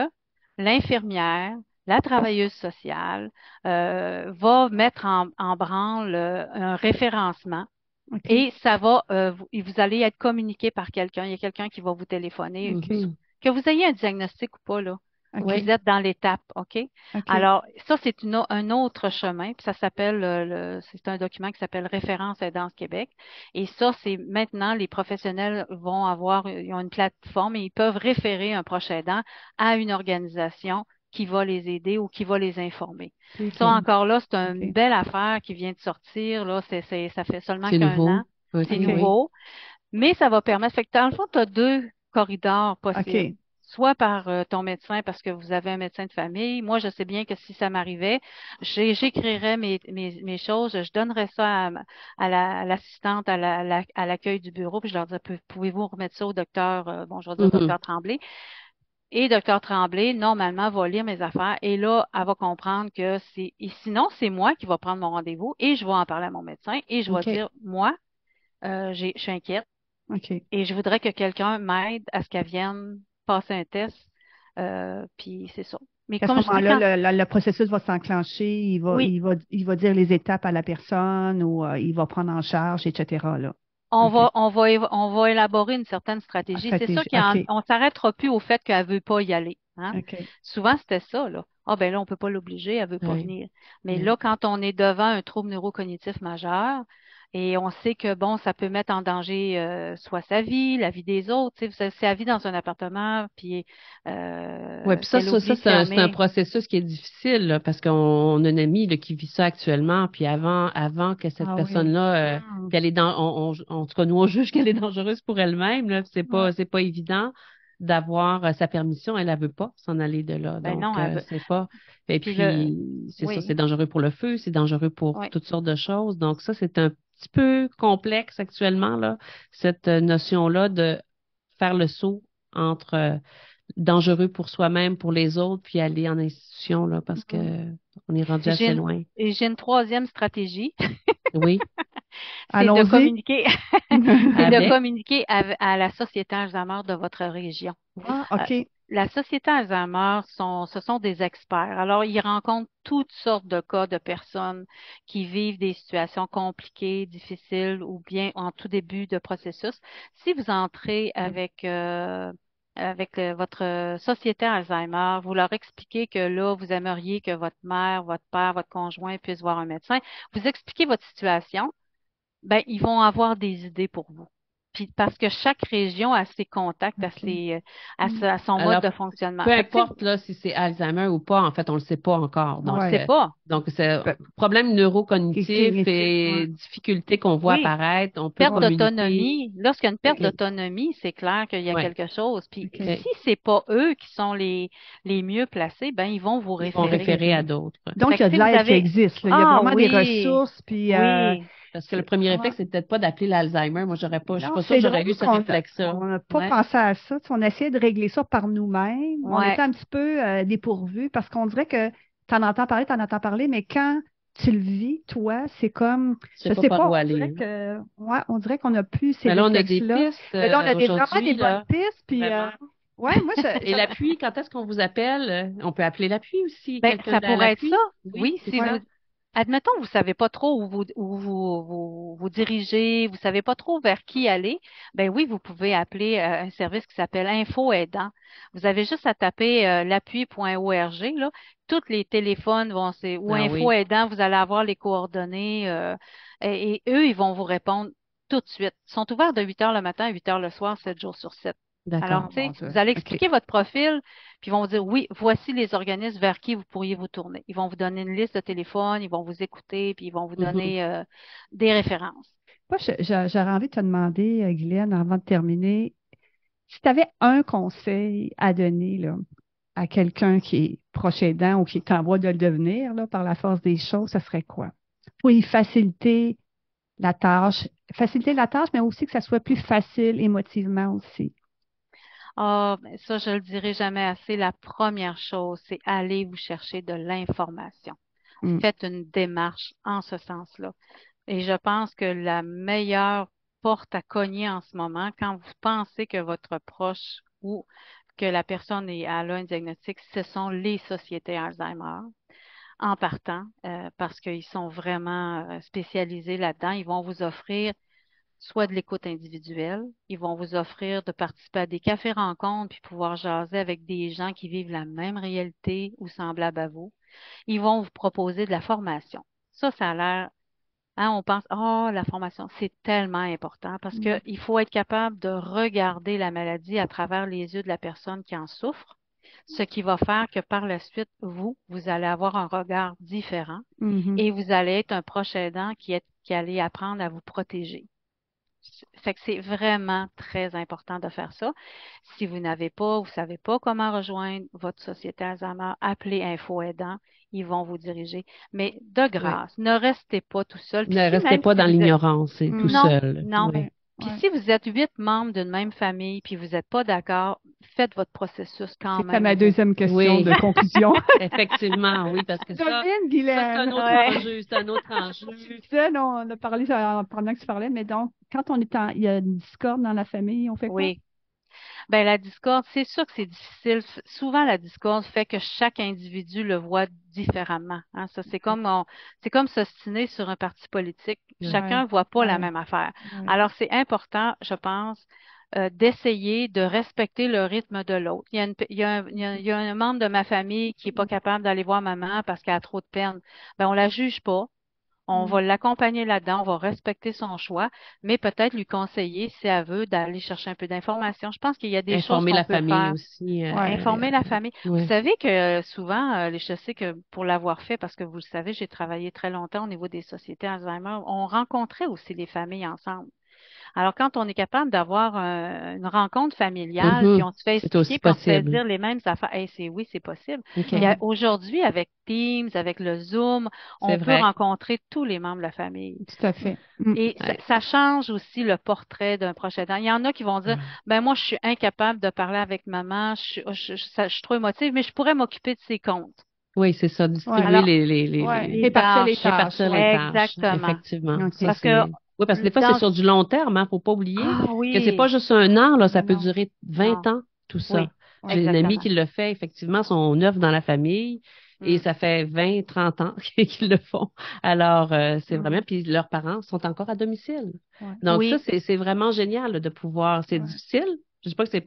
Speaker 4: l'infirmière, la travailleuse sociale, va mettre en branle un référencement
Speaker 3: OK,
Speaker 4: et ça va, vous allez être communiqué par quelqu'un. Il y a quelqu'un qui va vous téléphoner,
Speaker 3: OK,
Speaker 2: Mhm.
Speaker 4: que vous ayez un diagnostic ou pas, là.
Speaker 3: OK,
Speaker 4: Vous êtes dans l'étape, OK?
Speaker 3: OK,
Speaker 4: Alors, ça, c'est un autre chemin, puis ça s'appelle, c'est un document qui s'appelle Référence Aidance Québec. Et ça, c'est maintenant, les professionnels vont avoir, ils ont une plateforme et ils peuvent référer un proche aidant à une organisation qui va les aider ou qui va les informer. Ça
Speaker 3: OK,
Speaker 4: encore là, c'est une
Speaker 3: OK,
Speaker 4: belle affaire qui vient de sortir, là, ça fait seulement
Speaker 2: C'est
Speaker 4: qu'un
Speaker 2: nouveau.
Speaker 4: an. C'est
Speaker 2: OK,
Speaker 3: OK,
Speaker 2: oui.
Speaker 4: nouveau, mais ça va permettre. Fait que dans le fond, tu as deux corridors possibles.
Speaker 3: OK,
Speaker 4: Soit par ton médecin parce que vous avez un médecin de famille. Moi, je sais bien que si ça m'arrivait, j'écrirais mes choses, je donnerais ça à l'assistante, à l'accueil du bureau, puis je leur dirais, pouvez-vous remettre ça au docteur, bon, je vais dire au
Speaker 2: Mhm.
Speaker 4: docteur Tremblay. Et docteur Tremblay, normalement, va lire mes affaires et là, elle va comprendre que et sinon, c'est moi qui va prendre mon rendez-vous et je vais en parler à mon médecin et je vais
Speaker 3: OK,
Speaker 4: dire, moi, je suis inquiète
Speaker 3: OK.
Speaker 4: et je voudrais que quelqu'un m'aide à ce qu'elle vienne passer un test. Puis c'est ça. Mais
Speaker 3: À ce
Speaker 4: comme je dis,
Speaker 3: moment-là, le processus va s'enclencher,
Speaker 4: oui,
Speaker 3: il va dire les étapes à la personne ou il va prendre en charge, etc. là. OK.
Speaker 4: on va élaborer une certaine stratégie. C'est ça
Speaker 3: Stratégie. OK.
Speaker 4: on s'arrêtera plus au fait qu'elle veut pas y aller. Hein?
Speaker 3: OK.
Speaker 4: Souvent, c'était ça, là. Ah, ben là, on peut pas l'obliger, elle veut pas
Speaker 2: Oui.
Speaker 4: venir. Mais
Speaker 2: Oui.
Speaker 4: là, quand on est devant un trouble neurocognitif majeur, et on sait que, bon, ça peut mettre en danger soit sa vie, la vie des autres, tu sais, sa vie dans un appartement, puis
Speaker 2: Oui, puis
Speaker 4: qu'elle oublie de
Speaker 2: c'est un
Speaker 4: fermer.
Speaker 2: processus qui est difficile, là, parce qu'on a une amie là, qui vit ça actuellement, puis avant que cette
Speaker 3: Ah oui.
Speaker 2: personne-là,
Speaker 3: Hmm.
Speaker 2: puis elle est en tout cas, nous, on juge qu'elle est dangereuse pour elle-même, là,
Speaker 3: Ouais.
Speaker 2: c'est pas évident d'avoir sa permission, elle veut pas s'en aller de là,
Speaker 4: Ben non,
Speaker 2: donc
Speaker 4: elle veut.
Speaker 2: c'est pas, et
Speaker 4: Puis le,
Speaker 2: puis c'est ça,
Speaker 4: oui,
Speaker 2: c'est dangereux pour le feu, c'est dangereux pour
Speaker 4: oui.
Speaker 2: toutes sortes de choses, donc ça, c'est un petit peu complexe actuellement, là, cette notion-là de faire le saut entre dangereux pour soi-même, pour les autres, puis aller en institution, là, parce que
Speaker 4: Mhm.
Speaker 2: on est rendu
Speaker 4: J'ai
Speaker 2: assez
Speaker 4: une,
Speaker 2: loin.
Speaker 4: et j'ai une troisième stratégie,
Speaker 2: Oui,
Speaker 4: c'est de
Speaker 3: Allons-y.
Speaker 4: communiquer, c'est de
Speaker 2: avec.
Speaker 4: communiquer à la Société Alzheimer de votre région.
Speaker 3: Ah,
Speaker 4: Euh,
Speaker 3: OK.
Speaker 4: la Société Alzheimer, ce sont des experts. Alors, ils rencontrent toutes sortes de cas de personnes qui vivent des situations compliquées, difficiles ou bien en tout début de processus. Si vous entrez avec votre société Alzheimer, vous leur expliquez que là, vous aimeriez que votre mère, votre père, votre conjoint puisse voir un médecin, vous expliquez votre situation, ben, ils vont avoir des idées pour vous. Puis parce que chaque région a ses contacts,
Speaker 3: OK. Hmm.
Speaker 4: à son mode
Speaker 2: Alors,
Speaker 4: de fonctionnement.
Speaker 2: peu
Speaker 4: Fait que, tu sais,
Speaker 2: importe là si c'est Alzheimer ou pas, en fait, on le sait pas encore.
Speaker 4: on le
Speaker 3: Ouais.
Speaker 4: sait pas.
Speaker 2: Donc c'est
Speaker 3: Pe-
Speaker 2: problème neurocognitif
Speaker 3: Cognitif, ouais.
Speaker 2: et difficultés qu'on voit
Speaker 4: Oui,
Speaker 2: apparaître, on peut
Speaker 4: perte
Speaker 3: Ouais.
Speaker 2: communiquer.
Speaker 4: d'autonomie. Lorsqu'il y a une perte
Speaker 3: OK.
Speaker 4: d'autonomie, c'est clair qu'il y a
Speaker 2: Ouais.
Speaker 4: quelque chose. Puis
Speaker 3: OK.
Speaker 2: OK.
Speaker 4: si c'est pas eux qui sont les mieux placés, ben ils vont vous
Speaker 2: Ils vont
Speaker 4: référer.
Speaker 2: référer à d'autres.
Speaker 3: Donc,
Speaker 4: Fait
Speaker 3: il y
Speaker 4: que
Speaker 3: a
Speaker 4: si
Speaker 3: de
Speaker 4: vous
Speaker 3: l'aide qui
Speaker 4: avez,
Speaker 3: existe, là. Il y a
Speaker 4: ah
Speaker 3: vraiment des
Speaker 4: oui,
Speaker 3: ressources, puis
Speaker 4: oui,
Speaker 2: Parce que le premier
Speaker 3: ouais.
Speaker 2: réflexe, c'est peut-être pas d'appeler l'Alzheimer. Moi, je suis
Speaker 3: Non,
Speaker 2: pas sûre que
Speaker 3: c'est
Speaker 2: j'aurais eu
Speaker 3: drôle
Speaker 2: ce
Speaker 3: qu'on
Speaker 2: réflexe-là.
Speaker 3: n'a pas
Speaker 2: Ouais.
Speaker 3: pensé à ça. Tu sais, on essayait de régler ça par nous-mêmes. On
Speaker 4: ouais.
Speaker 3: était un petit peu dépourvus parce qu'on dirait que tu en entends parler, mais quand tu le vis, toi, c'est comme,
Speaker 2: Je sais
Speaker 3: je
Speaker 2: pas
Speaker 3: sais
Speaker 2: par
Speaker 3: pas,
Speaker 2: où
Speaker 3: on
Speaker 2: aller,
Speaker 3: dirait
Speaker 2: hein.
Speaker 3: que, ouais, on dirait qu'on n'a plus ces
Speaker 2: Mais là, on a des
Speaker 3: réflexes-là.
Speaker 2: pistes
Speaker 3: Mais là, on a vraiment des
Speaker 2: aujourd'hui,
Speaker 3: bonnes
Speaker 2: là,
Speaker 3: pistes, puis,
Speaker 2: vraiment.
Speaker 3: ouais, moi,
Speaker 2: Et l'appui, quand est-ce qu'on vous appelle? On peut appeler l'appui aussi,
Speaker 4: Ben,
Speaker 2: quelqu'un
Speaker 4: ça
Speaker 2: de
Speaker 4: pourrait être ça.
Speaker 2: l'appui? Oui,
Speaker 4: Oui,
Speaker 2: c'est
Speaker 4: si vous,
Speaker 2: ça.
Speaker 4: admettons, vous savez pas trop vous dirigez, vous savez pas trop vers qui aller, ben oui, vous pouvez appeler un service qui s'appelle Info Aidant. Vous avez juste à taper l'appui.org, là. Tous les téléphones ou
Speaker 2: Ah
Speaker 4: Info
Speaker 2: oui.
Speaker 4: Aidant, vous allez avoir les coordonnées et eux, ils vont vous répondre tout de suite. Ils sont ouverts de 8 heures le matin à 8 heures le soir, 7 jours sur 7. Alors,
Speaker 2: D'accord.
Speaker 4: tu sais,
Speaker 3: Bon Dieu.
Speaker 4: vous allez
Speaker 3: OK.
Speaker 4: expliquer votre profil, puis ils vont vous dire, oui, voici les organismes vers qui vous pourriez vous tourner. Ils vont vous donner une liste de téléphone, ils vont vous écouter, puis ils vont vous
Speaker 2: Mhm.
Speaker 4: donner des références.
Speaker 3: Moi, j'aurais envie de te demander, Guylaine, avant de terminer, si tu avais un conseil à donner là, à quelqu'un qui est proche aidant ou qui est en voie de le devenir là, par la force des choses, ça serait quoi? Pour y faciliter la tâche, mais aussi que ça soit plus facile émotivement aussi.
Speaker 4: Ah, ben ça, je le dirai jamais assez. La première chose, c'est aller vous chercher de l'information.
Speaker 3: Mm.
Speaker 4: Faites une démarche en ce sens-là. Et je pense que la meilleure porte à cogner en ce moment, quand vous pensez que votre proche ou que la personne a un diagnostic, ce sont les sociétés Alzheimer en partant, parce qu'ils sont vraiment spécialisés là-dedans. Ils vont vous offrir soit de l'écoute individuelle, ils vont vous offrir de participer à des cafés-rencontres puis pouvoir jaser avec des gens qui vivent la même réalité ou semblable à vous. Ils vont vous proposer de la formation. Ça a l'air, hein, on pense, oh, la formation, c'est tellement important parce
Speaker 3: Mm.
Speaker 4: que il faut être capable de regarder la maladie à travers les yeux de la personne qui en souffre, ce qui va faire que par la suite, vous allez avoir un regard différent
Speaker 3: Mhm.
Speaker 4: et vous allez être un proche aidant qui allait apprendre à vous protéger. Fait que c'est vraiment très important de faire ça. Si vous n'avez pas, vous savez pas comment rejoindre votre société Alzheimer, appelez Info Aidant, ils vont vous diriger. Mais de
Speaker 2: Oui.
Speaker 4: grâce, ne restez pas tout seul. Puis
Speaker 2: Ne
Speaker 4: si
Speaker 2: restez
Speaker 4: même
Speaker 2: pas
Speaker 4: si
Speaker 2: dans
Speaker 4: vous êtes,
Speaker 2: l'ignorance et tout
Speaker 3: Mm.
Speaker 4: non,
Speaker 2: seul.
Speaker 4: non.
Speaker 2: Oui.
Speaker 3: Ouais,
Speaker 4: Puis
Speaker 3: ouais.
Speaker 4: si vous êtes 8 membres d'une même famille, puis vous n'êtes pas d'accord, faites votre processus quand
Speaker 3: C'était
Speaker 4: même
Speaker 3: ma
Speaker 4: à deux.
Speaker 3: deuxième question
Speaker 2: Oui,
Speaker 3: de conclusion.
Speaker 2: Effectivement, oui, parce que ça,
Speaker 3: Domine,
Speaker 2: c'est
Speaker 3: Guylaine.
Speaker 2: un autre
Speaker 4: Ouais.
Speaker 2: enjeu, c'est un autre enjeu.
Speaker 3: Tu sais, non, on a parlé pendant que tu parlais, mais donc, quand il y a une discorde dans la famille, on fait quoi?
Speaker 4: Oui. Ben, la discorde, c'est sûr que c'est difficile. Souvent, la discorde fait que chaque individu le voit différemment. Hein. Ça, c'est comme s'ostiner sur un parti politique.
Speaker 2: Ouais.
Speaker 4: Chacun ne voit pas la
Speaker 3: Ouais,
Speaker 4: même affaire.
Speaker 3: ouais.
Speaker 4: Alors, c'est important, je pense, d'essayer de respecter le rythme de l'autre. Il y a un membre de ma famille qui est pas capable d'aller voir maman parce qu'elle a trop de peine. Ben, on la juge pas. On
Speaker 3: Mm.
Speaker 4: va l'accompagner là-dedans, on va respecter son choix, mais peut-être lui conseiller, si elle veut, d'aller chercher un peu d'informations. Je pense qu'il y a des choses
Speaker 2: Informer
Speaker 4: qu'on
Speaker 2: la
Speaker 4: peut
Speaker 2: famille
Speaker 4: faire.
Speaker 2: aussi.
Speaker 3: Ouais.
Speaker 4: Informer la famille. Vous
Speaker 2: Ouais.
Speaker 4: savez que souvent, je sais que pour l'avoir fait, parce que vous le savez, j'ai travaillé très longtemps au niveau des sociétés Alzheimer, on rencontrait aussi les familles ensemble. Alors, quand on est capable d'avoir une rencontre familiale, puis
Speaker 2: Mhm.
Speaker 4: on se fait
Speaker 2: C'est aussi
Speaker 4: expliquer, puis on se fait
Speaker 2: possible.
Speaker 4: dire les mêmes affaires, hey, oui, c'est possible.
Speaker 2: OK.
Speaker 4: Il y a aujourd'hui, avec Teams, avec le Zoom,
Speaker 2: C'est
Speaker 4: on peut
Speaker 2: vrai.
Speaker 4: rencontrer tous les membres de la famille.
Speaker 3: Tout à fait. Mm.
Speaker 4: Et
Speaker 2: Ouais.
Speaker 4: ça change aussi le portrait d'un proche aidant. Il y en a qui vont dire, ben moi, je suis incapable de parler avec maman, je suis trop émotive, mais je pourrais m'occuper de ses comptes.
Speaker 2: Oui, c'est ça, distribuer
Speaker 4: Alors,
Speaker 3: Ouais.
Speaker 4: les
Speaker 3: Répartir les
Speaker 4: tâches.
Speaker 3: tâches.
Speaker 2: répartir les
Speaker 3: Ouais.
Speaker 2: tâches,
Speaker 4: Exactement.
Speaker 2: effectivement.
Speaker 3: OK.
Speaker 2: Ça,
Speaker 4: Parce que
Speaker 2: oui, parce que des fois, c'est
Speaker 4: dans,
Speaker 2: sur du long terme, hein, faut pas oublier
Speaker 4: ah
Speaker 2: que c'est pas
Speaker 4: oui,
Speaker 2: juste un an, là, ça
Speaker 3: Non,
Speaker 2: peut
Speaker 3: non.
Speaker 2: durer 20
Speaker 4: non,
Speaker 2: ans, tout
Speaker 4: oui,
Speaker 2: ça.
Speaker 3: Ouais.
Speaker 2: J'ai une amie
Speaker 4: exactement.
Speaker 2: qui le fait, effectivement, son œuvre dans la famille, et
Speaker 4: Mm.
Speaker 2: ça fait 20, 30 ans qu'ils le font. Alors, c'est
Speaker 3: Mm.
Speaker 2: vraiment, puis leurs parents sont encore à domicile.
Speaker 3: Ouais.
Speaker 2: Donc, ça,
Speaker 4: Oui,
Speaker 2: c'est vraiment génial là, de pouvoir, c'est
Speaker 3: Ouais.
Speaker 2: difficile. Je sais pas que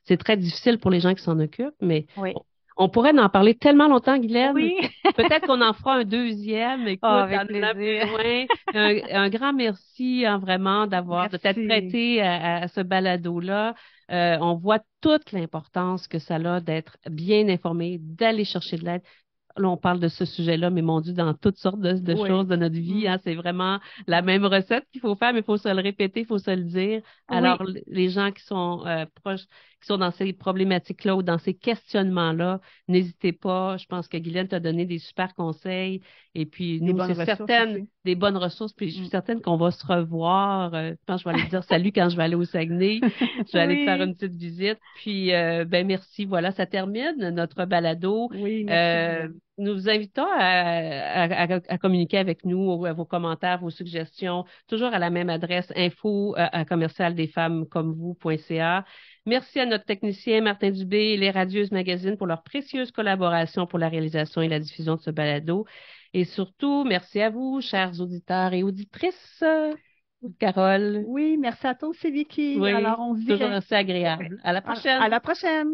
Speaker 2: c'est très difficile pour les gens qui s'en occupent, mais
Speaker 4: oui,
Speaker 2: on pourrait en parler tellement longtemps, Guylaine.
Speaker 4: oui.
Speaker 2: Peut-être qu'on en fera un deuxième.
Speaker 4: Ah,
Speaker 2: Écoute,
Speaker 4: avec
Speaker 2: on en a
Speaker 4: plaisir.
Speaker 2: besoin. Un grand merci, hein, vraiment, de t'être
Speaker 3: Merci.
Speaker 2: prêté à ce balado-là. On voit toute l'importance que ça a d'être bien informé, d'aller chercher de l'aide. Là, on parle de ce sujet-là, mais mon Dieu, dans toutes sortes de
Speaker 3: Oui.
Speaker 2: choses de notre vie,
Speaker 3: Mm.
Speaker 2: hein, c'est vraiment la même recette qu'il faut faire, mais il faut se le répéter, il faut se le dire.
Speaker 4: Oui,
Speaker 2: Alors, les gens qui sont proches, qui sont dans ces problématiques-là ou dans ces questionnements-là, n'hésitez pas. Je pense que Guylaine t'a donné des super conseils. Et puis,
Speaker 3: Des
Speaker 2: nous,
Speaker 3: bonnes
Speaker 2: c'est
Speaker 3: ressources
Speaker 2: certaine,
Speaker 3: aussi.
Speaker 2: des bonnes ressources. Puis, je suis
Speaker 3: Mm.
Speaker 2: certaine qu'on va se revoir. Je pense que je vais aller te dire salut quand je vais aller au Saguenay. Je vais aller te faire
Speaker 4: oui,
Speaker 2: une petite visite. Puis, ben merci. Voilà, ça termine notre balado.
Speaker 3: Oui, merci, Guylaine.
Speaker 2: Nous vous invitons à communiquer avec nous, vos commentaires, vos suggestions, toujours à la même adresse info@commercialdesfemmescomvous.ca. Merci à notre technicien Martin Dubé et les Radieuses Magazine pour leur précieuse collaboration pour la réalisation et la diffusion de ce balado. Et surtout, merci à vous, chers auditeurs et auditrices. Carole,
Speaker 3: Oui, merci à toi aussi, Vicky.
Speaker 2: oui,
Speaker 3: Alors, on se dit
Speaker 2: toujours assez agréable. À la
Speaker 3: à
Speaker 2: prochaine.
Speaker 3: la prochaine.